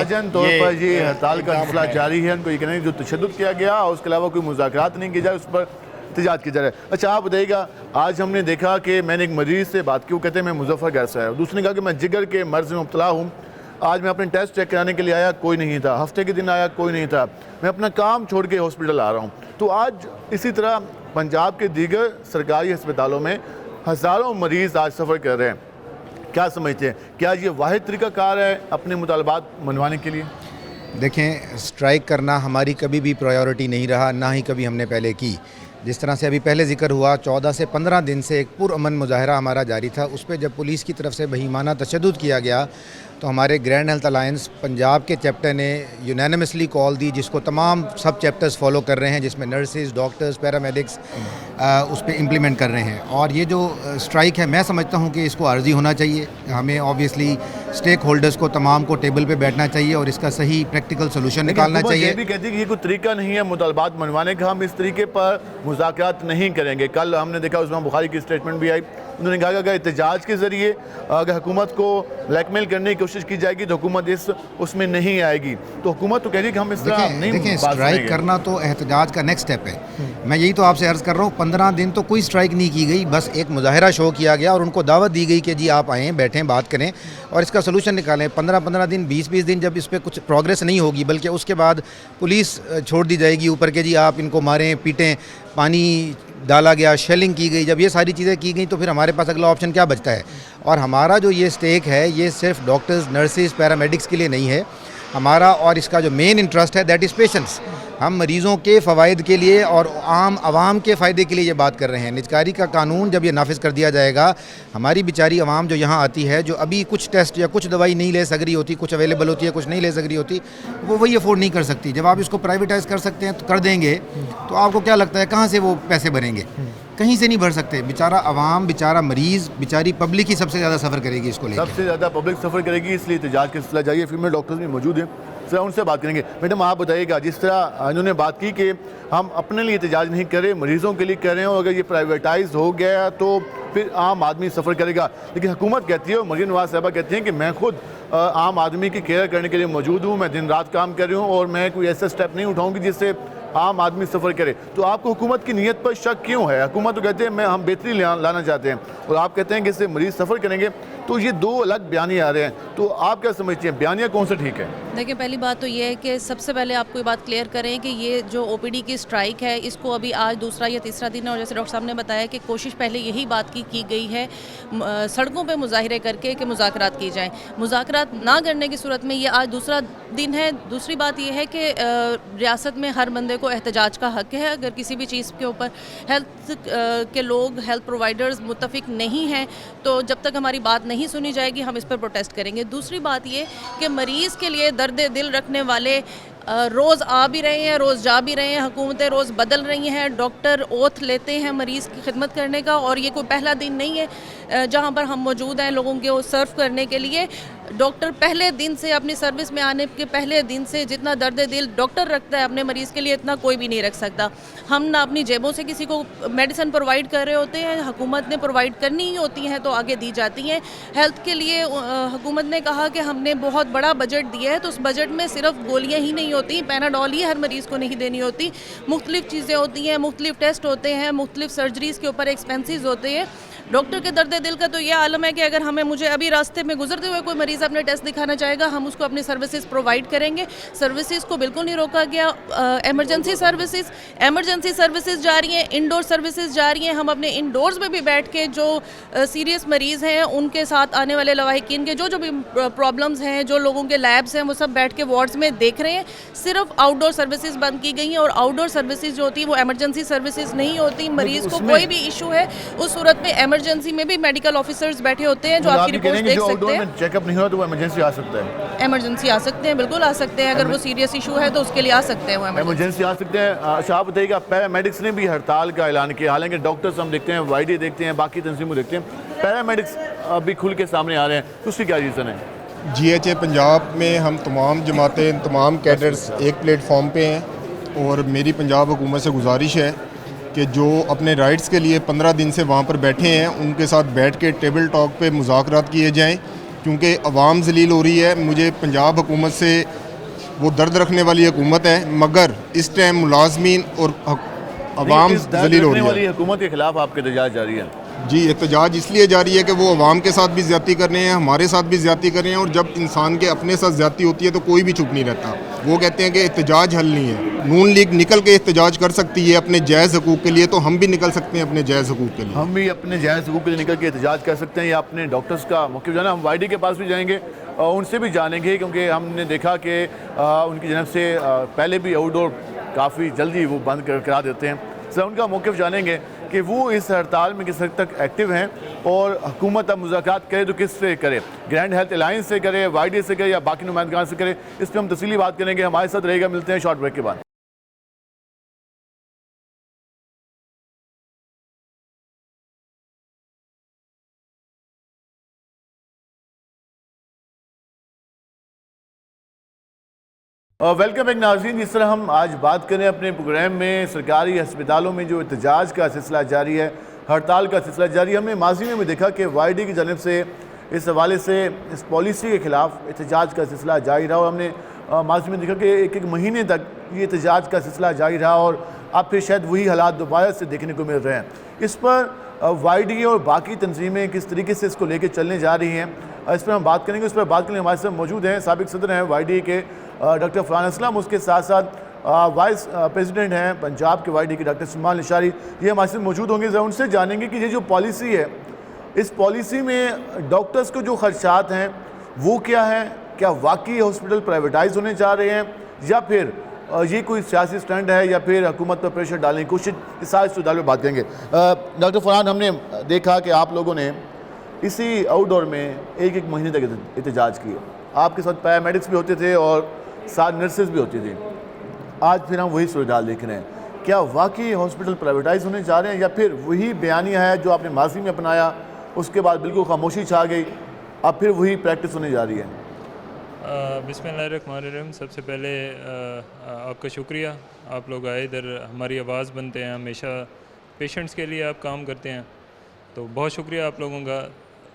ये हड़ताल का सिलसिला जारी है, उनको ये कहना है जो तशद्दुद किया गया और उसके अलावा कोई मुज़ाकरात नहीं किया जाए, उस पर एहतजाज किया जा रहा है। अच्छा, आप बताइएगा, आज हमने देखा कि मैंने एक मरीज़ से बात की, वो कहते हैं मैं मुजफ्फरगढ़ से आया, दूसरे ने कहा कि मैं जिगर के मर्ज़ में मुब्तला हूँ, आज मैं अपने टेस्ट चेक कराने के लिए आया, कोई नहीं था, हफ्ते के दिन आया, कोई नहीं था, मैं अपना काम छोड़ के हॉस्पिटल आ रहा हूँ। तो आज इसी तरह पंजाब के दीगर सरकारी अस्पतालों में हज़ारों मरीज़ आज सफ़र कर रहे हैं। क्या समझते हैं, क्या ये वाहिद तरीक़ाकार है अपने मुतालबात मनवाने के लिए? देखें, स्ट्राइक करना हमारी कभी भी प्रायोरिटी नहीं रहा, ना ही कभी हमने पहले की। जिस तरह से अभी पहले जिक्र हुआ, 14 से 15 दिन से एक पुरअमन मुजाहरा हमारा जारी था। उस पर जब पुलिस की तरफ से बहीमाना तशद्दुद किया गया तो हमारे ग्रैंड हेल्थ अलायंस पंजाब के चैप्टर ने यूनानिमसली कॉल दी, जिसको तमाम सब चैप्टर्स फॉलो कर रहे हैं, जिसमें नर्सेज, डॉक्टर्स, पैरामेडिक्स उस पर इम्प्लीमेंट कर रहे हैं। और ये जो स्ट्राइक है, मैं समझता हूँ कि इसको आर्जी होना चाहिए। हमें ऑब्वियसली स्टेक होल्डर्स को तमाम को टेबल पे बैठना चाहिए और इसका सही प्रैक्टिकल सोल्यूशन निकालना चाहिए। ये भी कहती है कि ये कोई तरीका नहीं है मुतालबात मनवाने का, हम इस तरीके पर मुज़ाकरात नहीं करेंगे। कल हमने देखा उस्मान बुखारी की स्टेटमेंट भी आई, उन्होंने कहा कि अगर एहतजाज के ज़रिए अगर हुकूमत को ब्लैकमेल करने की कोशिश की जाएगी तो हुकूमत उसमें नहीं आएगी। तो हुकूमत तो कह रही है कि हम इस तरह नहीं। देखें, स्ट्राइक करना तो एहतजाज का नेक्स्ट स्टेप है। मैं यही तो आपसे अर्ज़ कर रहा हूँ, 15 दिन तो कोई स्ट्राइक नहीं की गई, बस एक मुजाहरा शो किया गया और उनको दावत दी गई कि जी आप आएँ, बैठें, बात करें और इसका सोल्यूशन निकालें। 15-15 दिन, 20-20 दिन जब इस पर कुछ प्रोग्रेस नहीं होगी, बल्कि उसके बाद पुलिस छोड़ दी जाएगी ऊपर के जी आप इनको मारें, पीटें, पानी डाला गया, शेलिंग की गई, जब ये सारी चीज़ें की गई तो फिर हमारे पास अगला ऑप्शन क्या बचता है? और हमारा जो ये स्टेक है, ये सिर्फ डॉक्टर्स, नर्सेज, पैरामेडिक्स के लिए नहीं है हमारा, और इसका जो मेन इंटरेस्ट है दैट इज़ पेशेंट्स। हम मरीज़ों के फ़वाइद के लिए और आम आवाम के फ़ायदे के लिए ये बात कर रहे हैं। निजकारी का कानून जब ये नाफिज कर दिया जाएगा, हमारी बेचारी आवाम जो यहाँ आती है, जो अभी कुछ टेस्ट या कुछ दवाई नहीं ले सक रही होती, कुछ अवेलेबल होती है, कुछ नहीं ले सक रही होती, वो वही अफोर्ड नहीं कर सकती। जब आप इसको प्राइवेटाइज़ कर सकते हैं, तो कर देंगे, तो आपको क्या लगता है कहाँ से वो पैसे भरेंगे? कहीं से नहीं भर सकते। बेचारा आवाम, बेचारा मरीज़, बेचारी पब्लिक ही सबसे ज़्यादा सफ़र करेगी इसको लेकर। सबसे ज़्यादा पब्लिक सफ़र करेगी, इसलिए एहतजाज के सिलसिला जाइए। फिर में डॉक्टर्स भी मौजूद हैं, सर उनसे बात करेंगे। मैडम, आप बताइएगा, जिस तरह इन्होंने बात की कि हम अपने लिए एहतजाज नहीं कर रहे, मरीज़ों के लिए कर रहे हैं, और अगर ये प्राइवेटाइज हो गया तो फिर आम आदमी सफ़र करेगा। लेकिन हुकूमत कहती है, मरियम नवाज साहबा कहती हैं कि मैं खुद आम आदमी की केयर करने के लिए मौजूद हूँ, मैं दिन रात काम कर रही हूँ और मैं कोई ऐसा स्टेप नहीं उठाऊँगी जिससे आम आदमी सफ़र करे। तो आपको हुकूमत की नीयत पर शक क्यों है? हुकूमत तो कहते हैं हम बेहतरी लाना चाहते हैं, और आप कहते हैं कि इससे मरीज़ सफ़र करेंगे। तो ये दो अलग बयानिए आ रहे हैं, तो आप क्या समझते हैं, बयानिया कौन सा ठीक है? देखिए, पहली बात तो ये है कि सबसे पहले आपको ये बात क्लियर करें कि ये जो OPD की स्ट्राइक है, इसको अभी आज दूसरा या तीसरा दिन है, और जैसे डॉक्टर साहब ने बताया कि कोशिश पहले यही बात की गई है सड़कों पे मुजाहिरे करके कि मुज़ाकरात की जाएँ। मुज़ाकरात ना करने की सूरत में ये आज दूसरा दिन है। दूसरी बात ये है कि रियासत में हर बंदे को एहतजाज का हक है। अगर किसी भी चीज़ के ऊपर हेल्थ के लोग, हेल्थ प्रोवाइडर्स मुत्तफिक नहीं हैं, तो जब तक हमारी बात नहीं सुनी जाएगी हम इस पर प्रोटेस्ट करेंगे। दूसरी बात ये कि मरीज़ के लिए दर्द दिल रखने वाले रोज़ आ भी रहे हैं, रोज़ जा भी रहे हैं, हुकूमतें रोज़ बदल रही हैं, डॉक्टर ओथ लेते हैं मरीज़ की खिदमत करने का, और ये कोई पहला दिन नहीं है जहाँ पर हम मौजूद हैं लोगों को सर्व करने के लिए। डॉक्टर पहले दिन से, अपनी सर्विस में आने के पहले दिन से जितना दर्द दिल डॉक्टर रखता है अपने मरीज़ के लिए, इतना कोई भी नहीं रख सकता। हम ना अपनी जेबों से किसी को मेडिसिन प्रोवाइड कर रहे होते हैं, हुकूमत ने प्रोवाइड करनी ही होती हैं तो आगे दी जाती हैं। हेल्थ के लिए हुकूमत ने कहा कि हमने बहुत बड़ा बजट दिया है, तो उस बजट में सिर्फ गोलियाँ ही नहीं होती, पैनाडोल ही हर मरीज़ को नहीं देनी होती, मुख्तलिफ चीज़ें होती हैं, मुख्तलिफ टेस्ट होते हैं, मुख्तलिफ सर्जरीज़ के ऊपर एक्सपेंसेस होते हैं। डॉक्टर के दर्द दिल का तो यह आलम है कि अगर मुझे अभी रास्ते में गुजरते हुए कोई मरीज़ अपने टेस्ट दिखाना चाहेगा, हम उसको अपनी सर्विसेज प्रोवाइड करेंगे। सर्विसेज को बिल्कुल नहीं रोका गया। इमरजेंसी सर्विसेज जा रही हैं, इंडोर सर्विसेज जा रही हैं। हम अपने इंडोर्स में भी बैठ के जो सीरियस मरीज़ हैं उनके साथ आने वाले लवाहिकीन के जो भी प्रॉब्लम्स हैं, जो लोगों के लैब्स हैं, वो सब बैठ के वार्ड्स में देख रहे हैं। सिर्फ आउटडोर सर्विसेज बंद की गई हैं और आउटडोर सर्विसेज जो होती हैं वो इमरजेंसी सर्विसेज नहीं होती। मरीज़ को कोई भी इशू है उस सूरत में इमरजेंसी में भी मेडिकल ऑफिसर्स बैठे होते हैं जो आपकी रिपोर्ट देख सकते हैं। चेकअप नहीं हो तो वो इमरजेंसी आ सकता है। इमरजेंसी आ सकते हैं, बिल्कुल आ सकते हैं। अगर वो सीरियस इशू है तो उसके लिए आ सकते हैं, वो इमरजेंसी आ सकते हैं। अच्छा आप बताइएगा, पैरामेडिक्स ने भी हड़ताल का ऐलान किया, हालांकि डॉक्टर्स हम देखते हैं, वाईडी देखते हैं, बाकी तंजीमों देखते हैं, पैरामेडिक्स अभी खुल के सामने आ रहे हैं, तो उसकी क्या रीज़न है? GHA पंजाब में हम तमाम जमातें, तमाम कैडर्स एक प्लेटफॉर्म पे हैं और मेरी पंजाब हुकूमत से गुजारिश है कि जो अपने राइट्स के लिए 15 दिन से वहाँ पर बैठे हैं उनके साथ बैठ के टेबल टॉक पे मुज़ाकरात किए जाएं, क्योंकि अवाम जलील हो रही है। मुझे पंजाब हुकूमत से, वो दर्द रखने वाली हुकूमत है, मगर इस टाइम मुलाजमीन और अवाम जलील हो रही है। हुकूमत के खिलाफ आपके एहतजाज जारी है? जी, एहतजाज इसलिए जारी है कि वो अवाम के साथ भी ज़्यादती कर रहे हैं, हमारे साथ भी ज़्यादती कर रहे हैं, और जब इंसान के अपने साथ ज़्यादती होती है तो कोई भी चुप नहीं रहता। वो कहते हैं कि एहतजाज हल नहीं है। नून लीग निकल के एहतजाज कर सकती है अपने जायज़ हकूक़ के लिए, तो हम भी निकल सकते हैं अपने जायज़ हकूक़ के लिए। हम भी अपने जायज़ हकूक़ के लिए निकल के एहतजाज कर सकते हैं, या अपने डॉक्टर्स का मौक़िफ़ जाना। हम वाईडी के पास भी जाएंगे और उनसे भी जानेंगे, क्योंकि हमने देखा कि उनकी जनब से पहले भी आउटडोर काफ़ी जल्दी वो बंद करा देते हैं। सर उनका मौक़िफ़ जानेंगे कि वो इस हड़ताल में किस हद तक एक्टिव हैं, और हुकूमत अब मुज़ाकरात करे तो किस से करे, ग्रैंड हेल्थ अलायंस से करे, वाईडी से करे, या बाकी नुमाइंदगान से करे। इस पर हम तफसीली बात करेंगे। हमारे साथ रहेगा, मिलते हैं शॉर्ट ब्रेक के बाद। वेलकम बैक नाज़रीन। जिस तरह हम आज बात करें अपने प्रोग्राम में, सरकारी अस्पतालों में जो एहतजाज का सिलसिला जारी है, हड़ताल का सिलसिला जारी है। हमने माजी में भी देखा कि वाईडी की जानब से इस हवाले से इस पॉलिसी के ख़िलाफ़ एहतजाज का सिलसिला जारी रहा, और हमने माजी में देखा कि एक महीने तक ये एहतजाज का सिलसिला जारी रहा, और अब फिर शायद वही हालात दोबारा से देखने को मिल रहे हैं। इस पर वाईडी और बाकी तंजीमें किस तरीके से इसको लेकर चलने जा रही हैं, इस पर हम बात करेंगे। उस पर बात करने हमारे साथ मौजूद हैं साबिक सदर हैं वाईडी के डॉक्टर फरहान असलम, उसके साथ साथ वाइस प्रेसिडेंट हैं पंजाब के वाईडी के डॉक्टर सलमान निशारी, ये हमारे साथ मौजूद होंगे। ज़रा उनसे जानेंगे कि ये जो पॉलिसी है, इस पॉलिसी में डॉक्टर्स को जो खर्चात हैं वो क्या हैं, क्या वाकई हॉस्पिटल प्राइवेटाइज होने जा रहे हैं, या फिर ये कोई सियासी स्टैंड है, या फिर हुकूमत पर प्रेशर डालने की कोशिश, इस सारे सुधार में बात करेंगे। डॉक्टर फरहान, हमने देखा कि आप लोगों ने इसी आउटडोर में एक महीने तक एहतजाज किए, आपके साथ पैरामेडिक्स भी होते थे और साथ नर्सेज भी होती थी। आज फिर हम वही सूरत देख रहे हैं। क्या वाकई हॉस्पिटल प्राइवेटाइज होने जा रहे हैं, या फिर वही बयानिया है जो आपने माजी में अपनाया, उसके बाद बिल्कुल खामोशी छा गई, अब फिर वही प्रैक्टिस होने जा रही है? बिस्मिल्लाहिर्रहमानिर्रहीम। सबसे पहले आपका शुक्रिया, आप लोग आए इधर, हमारी आवाज़ बनते हैं, हमेशा पेशेंट्स के लिए आप काम करते हैं, तो बहुत शुक्रिया आप लोगों का।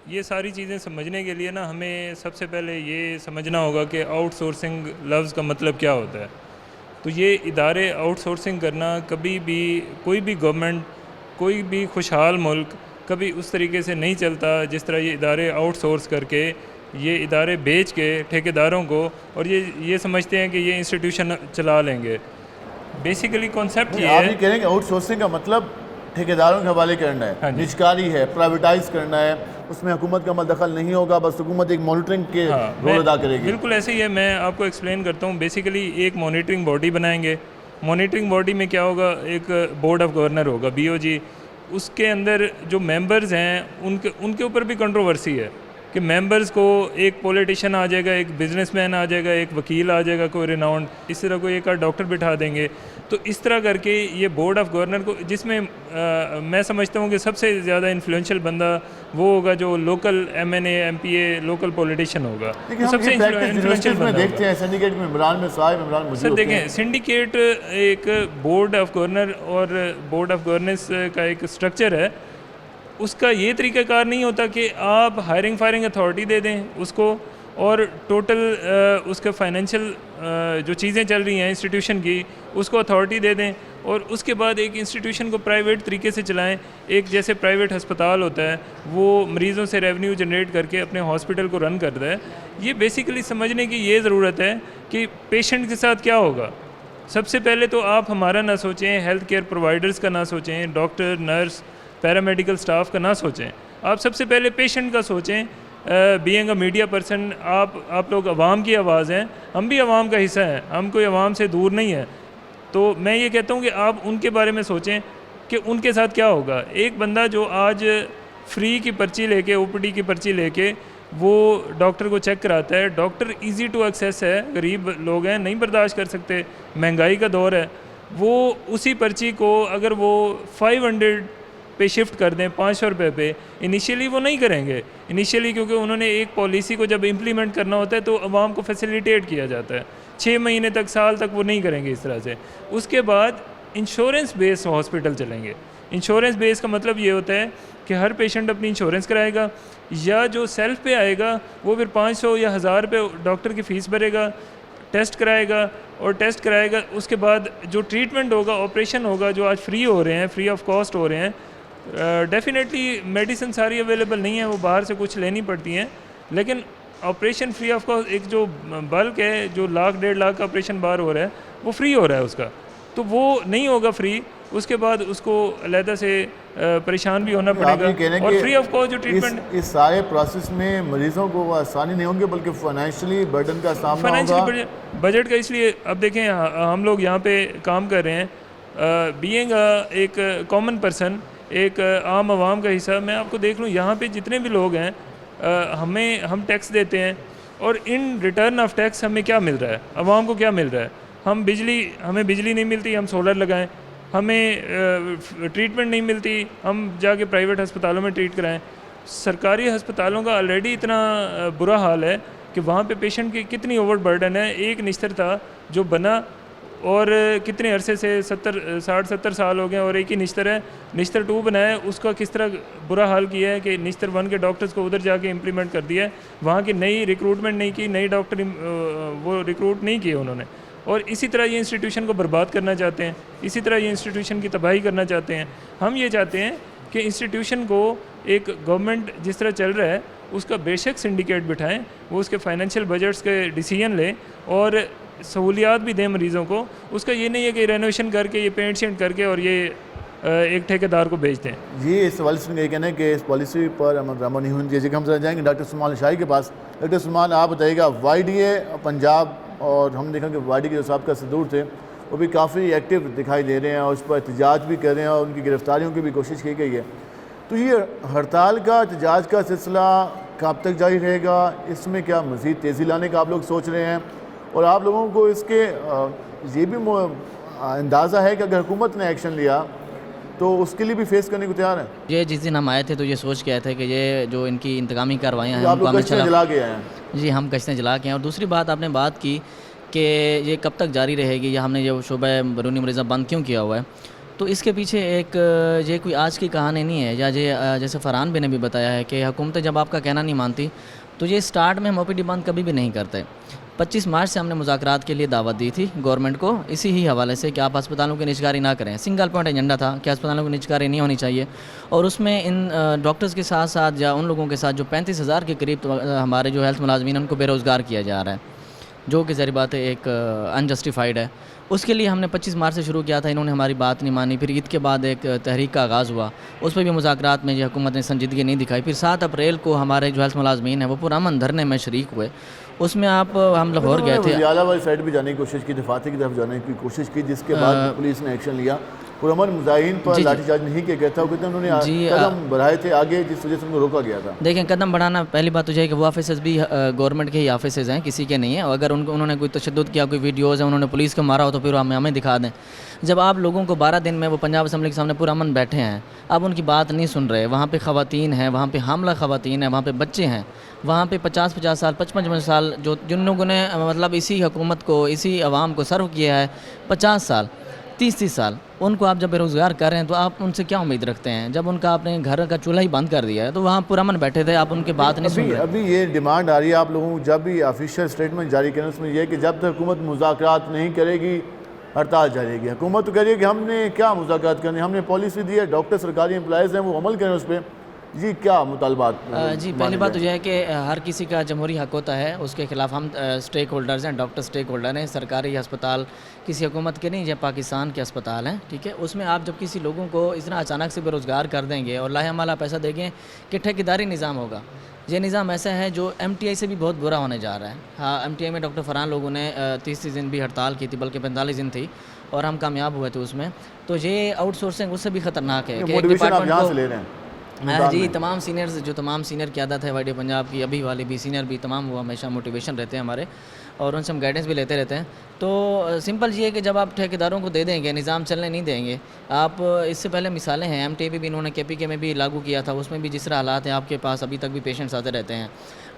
ये सारी चीज़ें समझने के लिए ना हमें सबसे पहले ये समझना होगा कि आउटसोर्सिंग लफ्ज़ का मतलब क्या होता है। तो ये इदारे आउटसोर्सिंग करना, कभी भी कोई भी गवर्नमेंट, कोई भी खुशहाल मुल्क कभी उस तरीके से नहीं चलता जिस तरह ये इदारे आउटसोर्स करके, ये इदारे बेच के ठेकेदारों को, और ये समझते हैं कि ये इंस्टीट्यूशन चला लेंगे। बेसिकली कॉन्सेप्ट ये है। आप कह रहे हैं आउटसोर्सिंग का मतलब ठेकेदारों के हवाले करना है, निजकारी है, प्राइवेटाइज करना है, उसमें हुकूमत का दखल नहीं होगा, बस हुकूमत एक मॉनिटरिंग के रोल अदा करेगी। बिल्कुल ऐसे ही है। मैं आपको एक्सप्लेन करता हूँ। बेसिकली एक मॉनिटरिंग बॉडी बनाएंगे। मॉनिटरिंग बॉडी में क्या होगा, एक बोर्ड ऑफ गवर्नर होगा, BOG। उसके अंदर जो मेंबर्स हैं उनके ऊपर भी कंट्रोवर्सी है कि मेंबर्स को एक पॉलिटिशियन आ जाएगा, एक बिजनेसमैन आ जाएगा, एक वकील आ जाएगा, कोई रिनाउंड, इस तरह कोई एक डॉक्टर बिठा देंगे। तो इस तरह करके ये बोर्ड ऑफ गवर्नर को, जिसमें मैं समझता हूँ कि सबसे ज़्यादा इन्फ्लुएंशियल बंदा वो होगा जो local MNA MPA local politician होगा, तो सबसे इन्फ्लुएंशियल बंदा देखते हैं सिंडिकेट में इमरान में साहिब इमरान मौजूद सर। होते देखें, हैं। सिंडिकेट एक बोर्ड ऑफ गवर्नर और बोर्ड ऑफ गवर्नेंस का एक स्ट्रक्चर है। उसका ये तरीक़ाकार नहीं होता कि आप हायरिंग फायरिंग अथॉरिटी दे दें उसको और टोटल उसके फाइनेंशियल जो चीज़ें चल रही हैं इंस्टीट्यूशन की उसको अथॉरिटी दे दें और उसके बाद एक इंस्टीट्यूशन को प्राइवेट तरीके से चलाएं। एक जैसे प्राइवेट हस्पताल होता है वो मरीज़ों से रेवेन्यू जनरेट करके अपने हॉस्पिटल को रन करता है। ये बेसिकली समझने की ये ज़रूरत है कि पेशेंट के साथ क्या होगा। सबसे पहले तो आप हमारा ना सोचें, हेल्थ केयर प्रोवाइडर्स का ना सोचें, डॉक्टर नर्स पैरामेडिकल स्टाफ का ना सोचें, आप सबसे पहले पेशेंट का सोचें। बीइंग अ मीडिया पर्सन आप लोग आवाम की आवाज़ हैं, हम भी आवाम का हिस्सा हैं, हम कोई आवाम से दूर नहीं है। तो मैं ये कहता हूँ कि आप उनके बारे में सोचें कि उनके साथ क्या होगा। एक बंदा जो आज फ्री की पर्ची लेके OPD की पर्ची लेके वो डॉक्टर को चेक कराता है, डॉक्टर इजी टू एक्सेस है, गरीब लोग हैं नहीं बर्दाश्त कर सकते, महंगाई का दौर है, वो उसी पर्ची को अगर वो 500 पे शिफ्ट कर दें 500 रुपये पे, इनिशियली वो नहीं करेंगे इनिशियली, क्योंकि उन्होंने एक पॉलिसी को जब इम्प्लीमेंट करना होता है तो आवाम को फैसिलिटेट किया जाता है। 6 महीने तक साल तक वो नहीं करेंगे इस तरह से। उसके बाद इंश्योरेंस बेस्ड हॉस्पिटल चलेंगे। इंश्योरेंस बेस का मतलब ये होता है कि हर पेशेंट अपनी इंश्योरेंस कराएगा या जो सेल्फ पे आएगा वो फिर 500 या 1000 रुपये डॉक्टर की फ़ीस भरेगा, टेस्ट कराएगा और टेस्ट कराएगा। उसके बाद जो ट्रीटमेंट होगा, ऑपरेशन होगा जो आज फ्री हो रहे हैं, फ्री ऑफ कॉस्ट हो रहे हैं। डेफिनेटली मेडिसिन सारी अवेलेबल नहीं है, वो बाहर से कुछ लेनी पड़ती हैं, लेकिन ऑपरेशन फ्री ऑफ कॉस्ट एक जो बल्क है जो 1,00,000 1,50,000 का ऑपरेशन बाहर हो रहा है वो फ्री हो रहा है उसका, तो वो नहीं होगा फ्री। उसके बाद उसको अलहदा से परेशान भी होना पड़ेगा और फ्री ऑफ कॉस्ट जो ट्रीटमेंट। इस सारे प्रोसेस में मरीजों को आसानी नहीं होंगे बल्कि फाइनेंशियली बर्डन का सामना होगा। बजट का इसलिए अब देखें हम लोग यहाँ पे काम कर रहे हैं, बीइंग एक कॉमन पर्सन, एक आम आवाम का हिस्सा। मैं आपको देख लूँ यहाँ पे जितने भी लोग हैं हम टैक्स देते हैं और इन रिटर्न ऑफ टैक्स हमें क्या मिल रहा है, आवाम को क्या मिल रहा है। हमें बिजली नहीं मिलती, हम सोलर लगाएं, हमें ट्रीटमेंट नहीं मिलती, हम जाके प्राइवेट अस्पतालों में ट्रीट कराएं। सरकारी अस्पतालों का ऑलरेडी इतना बुरा हाल है कि वहाँ पे पेशेंट की कितनी ओवरबर्डन है। एक निश्तर था जो बना और कितने अरसे से 60-70 साल हो गए और एक ही निश्तर है, निश्तर 2 बनाया है, उसका किस तरह बुरा हाल किया है कि निश्तर 1 के डॉक्टर्स को उधर जाके इम्प्लीमेंट कर दिया है। वहाँ की नई रिक्रूटमेंट नहीं की, नई डॉक्टर वो रिक्रूट नहीं किए उन्होंने। और इसी तरह ये इंस्टीट्यूशन को बर्बाद करना चाहते हैं, इसी तरह ये इंस्टीट्यूशन की तबाही करना चाहते हैं। हम ये चाहते हैं कि इंस्टीट्यूशन को एक गवर्नमेंट जिस तरह चल रहा है उसका बेशक सिंडिकेट बिठाएं, वो उसके फाइनेंशियल बजट्स के डिसीजन लें और सहूलियात भी दें मरीज़ों को। उसका ये नहीं है कि रेनोवेशन करके ये पेंट शेंट करके और ये एक ठेकेदार को बेच दें। जी, इस हवाले से ये कहना है कि इस पॉलिसी पर अमल दरामद नहीं होनी चाहिए। हम चले जाएंगे डॉक्टर सलमान शाही के पास। डॉक्टर सलमान, आप बताइएगा, YDA पंजाब और हम देखा कि YDA के जो साहब का सदूर थे वो भी काफ़ी एक्टिव दिखाई दे रहे हैं और उस पर एहतजाज भी कर रहे हैं और उनकी गिरफ्तारियों की भी कोशिश की गई है। तो ये हड़ताल का एहतजाज का सिलसिला कब तक जारी रहेगा? इसमें क्या मज़ीद तेज़ी लाने का आप लोग सोच रहे हैं? और आप लोगों को इसके ये भी अंदाज़ा है कि अगर हुकूमत ने एक्शन लिया तो उसके लिए भी फेस करने को तैयार है? ये जिस दिन हम आए थे तो ये सोच के आए थे कि ये जो इनकी इंतकामी कार्रवाइयाँ हैं आप लोग कश्तें जला के आए हैं? जी, हम कश्तें जला के हैं। और दूसरी बात आपने बात की कि ये कब तक जारी रहेगी या हमने ये शोबा बैरूनी मरीज़ा बंद क्यों किया हुआ है, तो इसके पीछे एक ये कोई आज की कहानी नहीं है। या ये जैसे फरहान भी ने भी बताया है कि हुकूमतें जब आपका कहना नहीं मानती तो ये स्टार्ट में हम OPD बंद कभी भी नहीं करते। 25 मार्च से हमने मुज़ाकरात के लिए दावत दी थी गवर्नमेंट को इसी ही हवाले से कि आप अस्पतालों की निजकारी ना करें। सिंगल पॉइंट एजेंडा था कि अस्पतालों की निजकारी नहीं होनी चाहिए और उसमें इन डॉक्टर्स के साथ साथ या उन लोगों के साथ जो 35,000 के करीब हमारे जो हेल्थ मुलाजमीन उनको बेरोज़गार किया जा रहा है, जो कि ज़ाहिर बात है एक अनजस्टिफाइड है। उसके लिए हमने 25 मार्च से शुरू किया था, इन्होंने हमारी बात नहीं मानी। फिर ईद के बाद एक तहरीक का आगाज़ हुआ, उस पर भी मुज़ाकरात में जो हुकूमत ने संजीदगी नहीं दिखाई। फिर 7 अप्रैल को हमारे जो हेल्थ मुलाजमीन हैं वो पुरअमन धरने में शरीक हुए। उसमें हम लाहौर गए थे, वाली साइड भी जाने की कोशिश की, दफाती की तरफ जाने की कोशिश की, जिसके बाद पुलिस ने एक्शन लिया। पुरअमन मुजाहिरीन पर जी, जी। लाठीचार्ज नहीं किया गया था, वो कहते हैं उन्होंने जी, कदम बढ़ाए थे आगे, जिस वजह से उनको रोका गया था। देखें, कदम बढ़ाना, पहली बात तो यह है कि वो ऑफिसर्स भी गवर्नमेंट के ही ऑफिसर्स हैं, किसी के नहीं है। अगर उन्होंने कोई तशद्दुद किया, कोई वीडियोज़ है, उन्होंने पुलिस को मारा हो तो फिर हमें दिखा दें। जब आप लोगों को 12 दिन में वो पंजाब असम्बली के सामने पुरअमन बैठे हैं, आप उनकी बात नहीं सुन रहे। वहाँ पे ख़वातीन हैं, वहाँ पे हामला ख़वातीन हैं, वहाँ पे बच्चे हैं, वहाँ पे 50-50 साल 55 साल जिन लोगों ने मतलब इसी हुकूमत को, इसी अवाम को सर्व किया है 50 साल 30-30 साल, उनको आप जब बेरोज़गार कर रहे हैं तो आप उनसे क्या उम्मीद रखते हैं? जब उनका आपने घर का चूल्हा ही बंद कर दिया है तो वहाँ पुरअमन बैठे थे, आप उनकी बात नहीं सुन रहे। अभी ये डिमांड आ रही है आप लोगों को, जब भी ऑफिशियल स्टेटमेंट जारी करें उसमें यह है कि जब तक हुकूमत मुज़ाकरात नहीं करेगी हड़ताल जारी रहेगी। हुकूमत तो कह रही है कि हमने क्या मुज़ाकरात करने, हमने पॉलिसी दी है, डॉक्टर सरकारी एम्प्लॉयज़ हैं वो अमल करें उस पर। जी क्या मुतालबात? जी, पहली बात तो यह है कि हर किसी का जमहूरी हक होता है, उसके खिलाफ हम स्टेक होल्डर्स हैं, डॉक्टर स्टेक होल्डर हैं। सरकारी अस्पताल किसी हुकूमत के नहीं, ये पाकिस्तान के अस्पताल हैं, ठीक है। उसमें आप जब किसी लोगों को इस तरह अचानक से बेरोज़गार कर देंगे और लाहेमाला पैसा देंगे कि ठेकेदारी निज़ाम होगा, ये निज़ाम ऐसा है जो MTI से भी बहुत बुरा होने जा रहा है। हाँ, MTI में डॉक्टर फरहान लोगों ने 30 दिन भी हड़ताल की थी, बल्कि 45 दिन थी और हम कामयाब हुए थे उसमें। तो ये आउटसोर्सिंग उससे भी ख़तरनाक है कि एक डिपार्टमेंट को ले रहे हैं। हाँ जी, तमाम सीनियर्स, जो तमाम सीनियर की आदत है वाइडी पंजाब की, अभी वाले भी सीनियर भी तमाम, वो हमेशा मोटिवेशन रहते हैं हमारे और उनसे हम गाइडेंस भी लेते रहते हैं। तो सिंपल ये है कि जब आप ठेकेदारों को दे देंगे, निज़ाम चलने नहीं देंगे, आप इससे पहले मिसालें हैं, MTI भी इन्होंने KPK में भी लागू किया था, उसमें भी जिस तरह हालात हैं आपके पास अभी तक भी पेशेंट्स आते रहते हैं।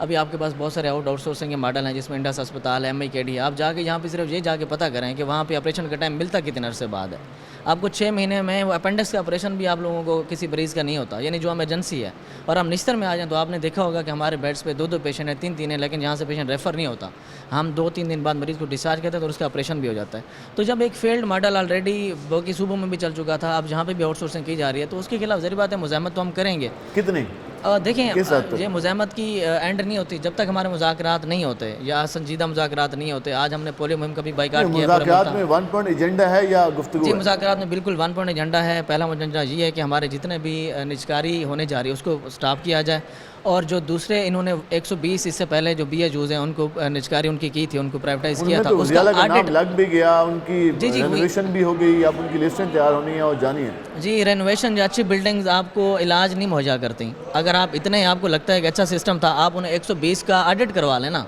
अभी आपके पास बहुत सारे आउटसोर्सिंग के मॉडल हैं, जिसमें इंडस अस्पताल है, MIKD है। आप जाके यहाँ पे सिर्फ ये जाके पता करें कि वहाँ पे ऑपरेशन का टाइम मिलता कितने अरसे बाद है। आपको 6 महीने में वो अपेंडिक्स का ऑपरेशन भी आप लोगों को किसी मरीज़ का नहीं होता, यानी जो इमरजेंसी है। और हम निश्तर में आ जाएँ तो आपने देखा होगा कि हमारे बेड्स पे 2-2 पेशेंट हैं, 3-3 हैं, लेकिन यहाँ से पेशेंट रेफ़र नहीं होता। हम 2-3 दिन बाद मरीज़ को डिस्चार्ज करते हैं तो उसका ऑपरेशन भी हो जाता है। तो जब एक फेल्ड मॉडल ऑलरेडी बाकी सूबों में भी चल चुका था, अब जहाँ पे भी आउटसोर्सिंग की जा रही है, तो उसके खिलाफ ज़रूरी बात है मुज़ाहमत तो हम करेंगे। कितनी? देखें, ये मुज़ाहमत की एंड नहीं होती जब तक हमारे मुज़ाकरात नहीं होते या संजीदा मुज़ाकरात नहीं होते। आज हमने पोलियो मुहिम का भी बाइकाट किया। मुज़ाकरात में 1 पॉइंट एजेंडा है या गुफ्तगू? जी, मुज़ाकरात में बिल्कुल 1 पॉइंट एजेंडा है। पहला एजेंडा ये है कि हमारे जितने भी निजकारी होने जा रही है उसको स्टॉप किया जाए, और जो दूसरे इन्होंने 120 इससे पहले जो BHOs हैं उनको निजकारी उनकी की थी, उनको प्राइवेटाइज किया था, उसका ऑडिट लग भी गया, उनकी रेनोवेशन भी हो गई, अब उनकी लिस्टें तैयार होनी है और जानी है। जी, रेनोवेशन या अच्छी बिल्डिंग्स आपको इलाज नहीं मुहैया करती। अगर आप इतने आपको लगता है कि अच्छा सिस्टम था, आप उन्हें 120 का ऑडिट करवा लें ना,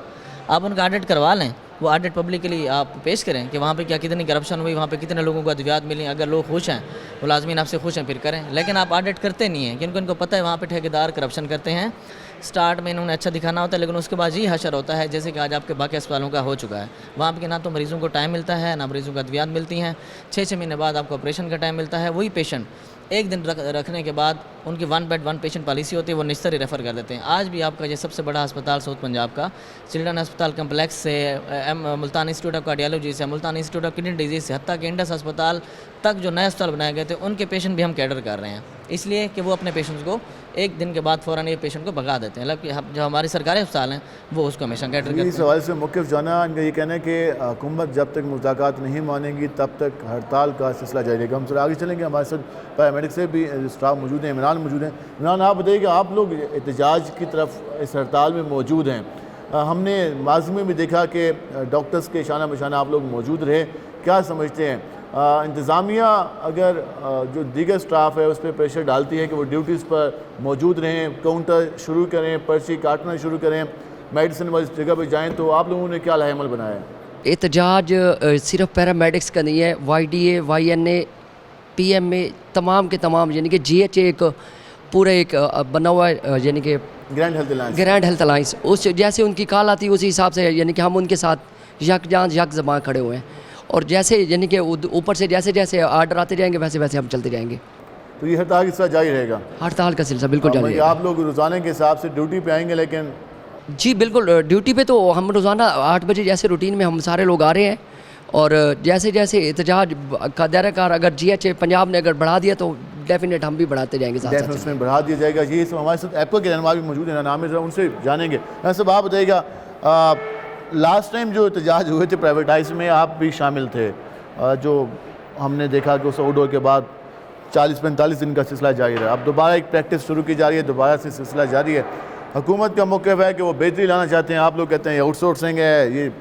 आप उनका ऑडिट करवा लें, वो ऑडिट पब्लिकली आप पेश करें कि वहाँ पे क्या कितनी करप्शन हुई, वहाँ पे कितने लोगों को अद्वियात मिली। अगर लोग खुश हैं, मुलाजमीन आपसे खुश हैं, फिर करें। लेकिन आप ऑडिट करते नहीं हैं क्योंकि इनको पता है वहाँ पे ठेकेदार करप्शन करते हैं। स्टार्ट में इन्होंने अच्छा दिखाना होता है, लेकिन उसके बाद ये हशर होता है जैसे कि आज आपके बाकी अस्पतालों का हो चुका है। वहाँ पे ना तो मरीज़ों को टाइम मिलता है, ना मरीज़ों को अद्वियात मिलती हैं। 6-6 महीने बाद आपको ऑपरेशन का टाइम मिलता है। वही पेशेंट एक दिन रखने के बाद उनकी 1 बेड 1 पेशेंट पॉलिसी होती है, वो निश्तर ही रेफ़र कर देते हैं। आज भी आपका ये सबसे बड़ा अस्पताल साउथ पंजाब का चिल्ड्रन अस्पताल कम्प्लेक्स से, मुल्तान इंस्टीट्यूट ऑफ कार्डियोलॉजी से, Multan institute of kidney disease से, हत्ता कि इंडस अस्पताल तक जो नए अस्पताल बनाए गए थे, उनके पेशेंट भी हम कैडर कर रहे हैं, इसलिए कि वो अपने पेशेंट्स को एक दिन के बाद फ़ौरन ये पेशेंट को भगा देते हैं। मतलब जो हमारे सरकारी अस्पताल हैं वो उसको हमेशा कैटर करते हैं। इस सवाल से मुख्य जाना इनका ये कहना है कि हुकूमत जब तक मुज़ाकरात नहीं मानेगी तब तक हड़ताल का सिलसिला जारी रहेगा। हम सर आगे चलेंगे, हमारे साथ पैरामेडिक से भी स्टाफ मौजूद हैं, इमरान मौजूद हैं। इमरान, आप बताइए कि आप लोग एहतजाज की तरफ इस हड़ताल में मौजूद हैं। हमने माज़ी में भी देखा कि डॉक्टर्स के शाना बशाना आप लोग मौजूद रहे, क्या समझते हैं इंतज़ामिया अगर जो दीगर स्टाफ है उस पर प्रेशर डालती है कि वो ड्यूटीज़ पर मौजूद रहें, काउंटर शुरू करें, पर्ची काटना शुरू करें, मेडिसिन वाली जगह पर जाएँ, तो आप लोगों ने क्या लाहेमल बनाया है? एहतजाज सिर्फ पैरामेडिक्स का नहीं है, YDA, YNA, PMA तमाम के तमाम, यानी कि GHA एक पूरा एक बना हुआ है, यानी कि ग्रैंड हेल्थ अलायंस, उस जैसे उनकी कॉल आती है उसी हिसाब से, यानी कि हम उनके साथ यकजान यक ज़बान खड़े हुए हैं, और जैसे यानी कि ऊपर से जैसे जैसे आर्डर आते जाएंगे वैसे वैसे हम चलते जाएंगे। तो ये हड़ताल का सिलसिला जारी रहेगा? हड़ताल का सिलसिला बिल्कुल जारी रहेगा। आप लोग रोज़ाना के हिसाब से ड्यूटी पे आएंगे? लेकिन जी बिल्कुल, ड्यूटी पे तो हम रोज़ाना 8 बजे जैसे रूटीन में हम सारे लोग आ रहे हैं, और जैसे जैसे एहतजाज का दायराकार अगर GHA पंजाब ने अगर बढ़ा दिया तो डेफिनेट हम भी बढ़ाते जाएंगे, साथ उसमें बढ़ा दिया जाएगा। ये सब हमारे साथ एप्पल के रहनुमा भी मौजूद है, नाम है, उनसे जानेंगे। सब आप बताइएगा, लास्ट टाइम जो एहतजाज हुए थे प्राइवेटाइज में आप भी शामिल थे, जो हमने देखा कि उस आउटडोर के बाद 40-45 दिन का सिलसिला जारी रहा। अब दोबारा एक प्रैक्टिस शुरू की जा रही है, दोबारा से सिलसिला जारी है। हुकूमत का मौक़िफ़ है कि वो बेहतरी लाना चाहते हैं, आप लोग कहते हैं ये आउटसोर्सिंग है, ये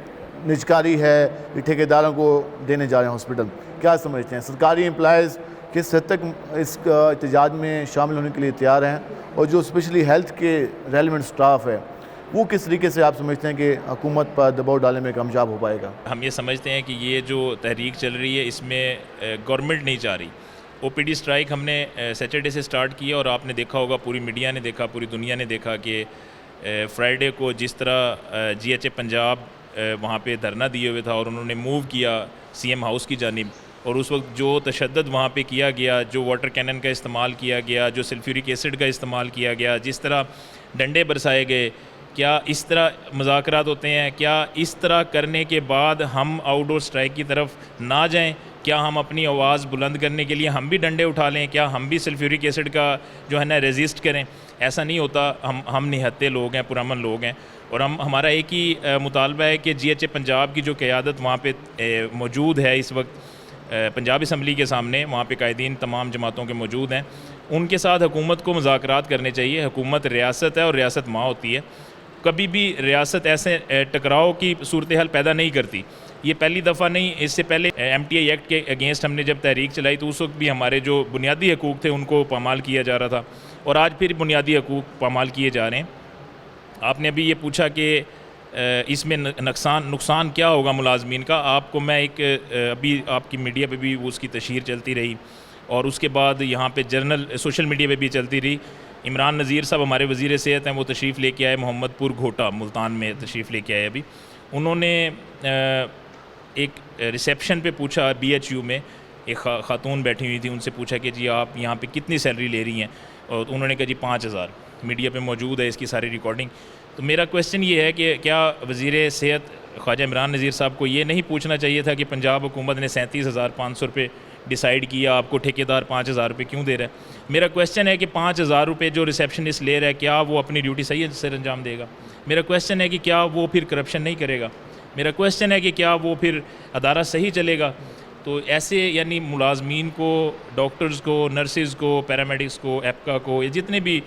निजकारी है, ये ठेकेदारों को देने जा रहे हैं हॉस्पिटल। क्या समझते हैं, सरकारी एम्प्लॉयज़ किस हद तक इस एहतजाज में शामिल होने के लिए तैयार हैं, और जो स्पेशली हेल्थ के रेलिवेंट स्टाफ है वो किस तरीके से आप समझते हैं कि हुकूमत पर दबाव डालने में कामयाब हो पाएगा? हम ये समझते हैं कि ये जो तहरीक चल रही है इसमें गवर्नमेंट नहीं चाह रही। ओपीडी स्ट्राइक हमने सैटरडे से स्टार्ट किया और आपने देखा होगा, पूरी मीडिया ने देखा, पूरी दुनिया ने देखा कि फ्राइडे को जिस तरह GHA पंजाब वहाँ पे धरना दिए हुए था और उन्होंने मूव किया CM हाउस की जानिब, और उस वक्त जो तशद्दुद वहाँ पे किया गया, जो वाटर कैनन का इस्तेमाल किया गया, जो सल्फ्यूरिक एसिड का इस्तेमाल किया गया, जिस तरह डंडे बरसाए गए, क्या इस तरह मुज़ाकरात होते हैं? क्या इस तरह करने के बाद हम आउटडोर स्ट्राइक की तरफ ना जाएं? क्या हम अपनी आवाज़ बुलंद करने के लिए हम भी डंडे उठा लें? क्या हम भी सल्फ्यूरिक एसिड का जो है ना रेजिस्ट करें? ऐसा नहीं होता। हम निहत्ते लोग हैं, पुरअमन लोग हैं, और हमारा एक ही मुतालबा है कि GHA पंजाब की जो क़यादत वहाँ पे मौजूद है इस वक्त पंजाब असम्बली के सामने, वहाँ पे कायदीन तमाम जमातों के मौजूद हैं, उनके साथ हुकूमत को मुज़ाकरात करने चाहिए। हुकूमत रियासत है और रियासत माँ होती है। कभी भी रियासत ऐसे टकराव की सूरत हाल पैदा नहीं करती। ये पहली दफ़ा नहीं, इससे पहले MTI एक्ट के अगेंस्ट हमने जब तहरीक चलाई तो उस वक्त भी हमारे जो बुनियादी हकूक़ थे उनको पामाल किया जा रहा था, और आज फिर बुनियादी हकूक़ पामाल किए जा रहे हैं। आपने अभी ये पूछा कि इसमें नुकसान क्या होगा मुलाजमीन का। आपको मैं एक अभी आपकी मीडिया पे भी उसकी तशहीर चलती रही, और उसके बाद यहाँ पे जर्नल सोशल मीडिया पे भी चलती रही। इमरान नज़ीर साहब हमारे वज़ीर सेहत हैं, वो तशरीफ़ लेके आए मोहम्मदपुर घोटा मुल्तान में तशरीफ़ लेके आए अभी। उन्होंने एक रिसेप्शन पे पूछा, BHU में एक ख़ातून बैठी हुई थी, उनसे पूछा कि जी आप यहाँ पे कितनी सैलरी ले रही हैं, और उन्होंने कहा जी 5000। मीडिया पे मौजूद है इसकी सारी रिकॉर्डिंग। तो मेरा क्वेश्चन ये है कि क्या वज़ीर सेहत ख्वाजा इमरान नज़ीर साहब को ये नहीं पूछना चाहिए था कि पंजाब हुकूमत ने 37,500 रुपये डिसाइड किया, आपको ठेकेदार 5,000 रुपये क्यों दे रहा है? मेरा क्वेश्चन है कि 5,000 रुपये जो रिसेप्शनिस्ट ले रहा है, क्या वो अपनी ड्यूटी सही से अंजाम देगा? मेरा क्वेश्चन है कि क्या वो फिर करप्शन नहीं करेगा? मेरा क्वेश्चन है कि क्या वो फिर अदारा सही चलेगा? तो ऐसे यानी मुलाजमीन को, डॉक्टर्स को, नर्सेज़ को, पैरामेडिक्स को, एपका को, या जितने भी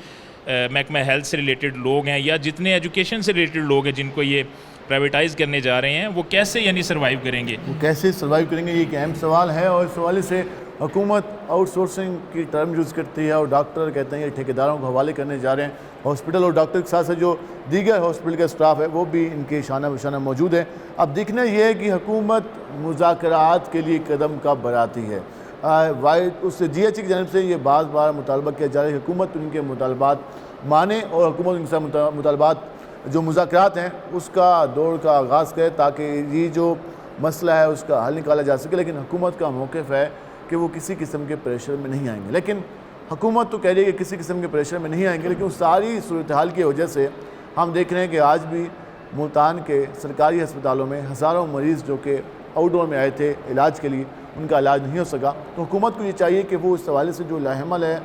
महकमा हेल्थ से रिलेटेड लोग हैं या जितने एजुकेशन से रिलेटेड लोग हैं जिनको ये प्राइवेटाइज़ करने जा रहे हैं, वो कैसे यानी सर्वाइव करेंगे? वो कैसे सर्वाइव करेंगे, ये एक अहम सवाल है। और इस हवाले से हुकूमत आउटसोर्सिंग की टर्म यूज़ करती है, और डॉक्टर कहते हैं ये ठेकेदारों को हवाले करने जा रहे हैं। हॉस्पिटल और डॉक्टर के साथ साथ जो दीगर हॉस्पिटल का स्टाफ है वो भी इनके शाना बशाना मौजूद है। अब देखना ये है कि हुकूमत मुज़ाकरात के लिए कदम कब बढ़ाती है। उससे GHA की जानब से ये बार मुतालबा किया जा रहा है कि हुकूमत उनके मुतालबात माने, और हुकूमत उनके साथ मुतालबात जो मुज़ाकरात हैं उसका दौर का आगाज़ करे, ताकि ये जो मसला है उसका हल निकाला जा सके। लेकिन हुकूमत का मौक़िफ़ है कि वो किसी किस्म के प्रेशर में नहीं आएंगे। लेकिन हुकूमत तो कह रही है कि किसी किस्म के प्रेशर में नहीं आएंगे, लेकिन उस सारी सूरत हाल की वजह से हम देख रहे हैं कि आज भी मुल्तान के सरकारी अस्पतालों में हज़ारों मरीज़ जो कि आउटडोर में आए थे इलाज के लिए, उनका इलाज नहीं हो सका। तो हुकूमत को ये चाहिए कि वो इस हवाले से जो लाहमल है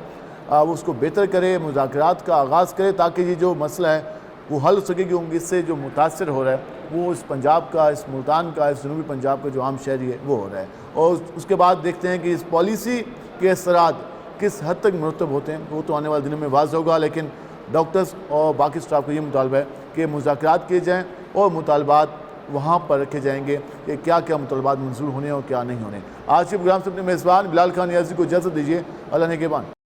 वो उसको बेहतर करे, मुज़ाकरात का आगाज़ करे, ताकि ये जो मसला है वो हल हो सके। क्योंकि इससे जो मुतासर हो रहा है वो इस पंजाब का, इस मुल्तान का, इस जनूबी पंजाब का जो आम शहरी है वो हो रहा है। और उसके बाद देखते हैं कि इस पॉलिसी के असरात किस हद तक मुरतब होते हैं, वो तो आने वाले दिनों में वाज़ होगा। लेकिन डॉक्टर्स और बाकी स्टाफ का ये मुतालबा है कि मुज़ाकरात किए जाएँ और मुतालबात वहाँ पर रखे जाएंगे कि क्या क्या मुतालबात मंजूर होने और क्या नहीं होने। आज के प्रोग्राम से अपने मेज़बान बिलाल खान नियाज़ी को इजाज़त दीजिए। अल्लाह ने के बान।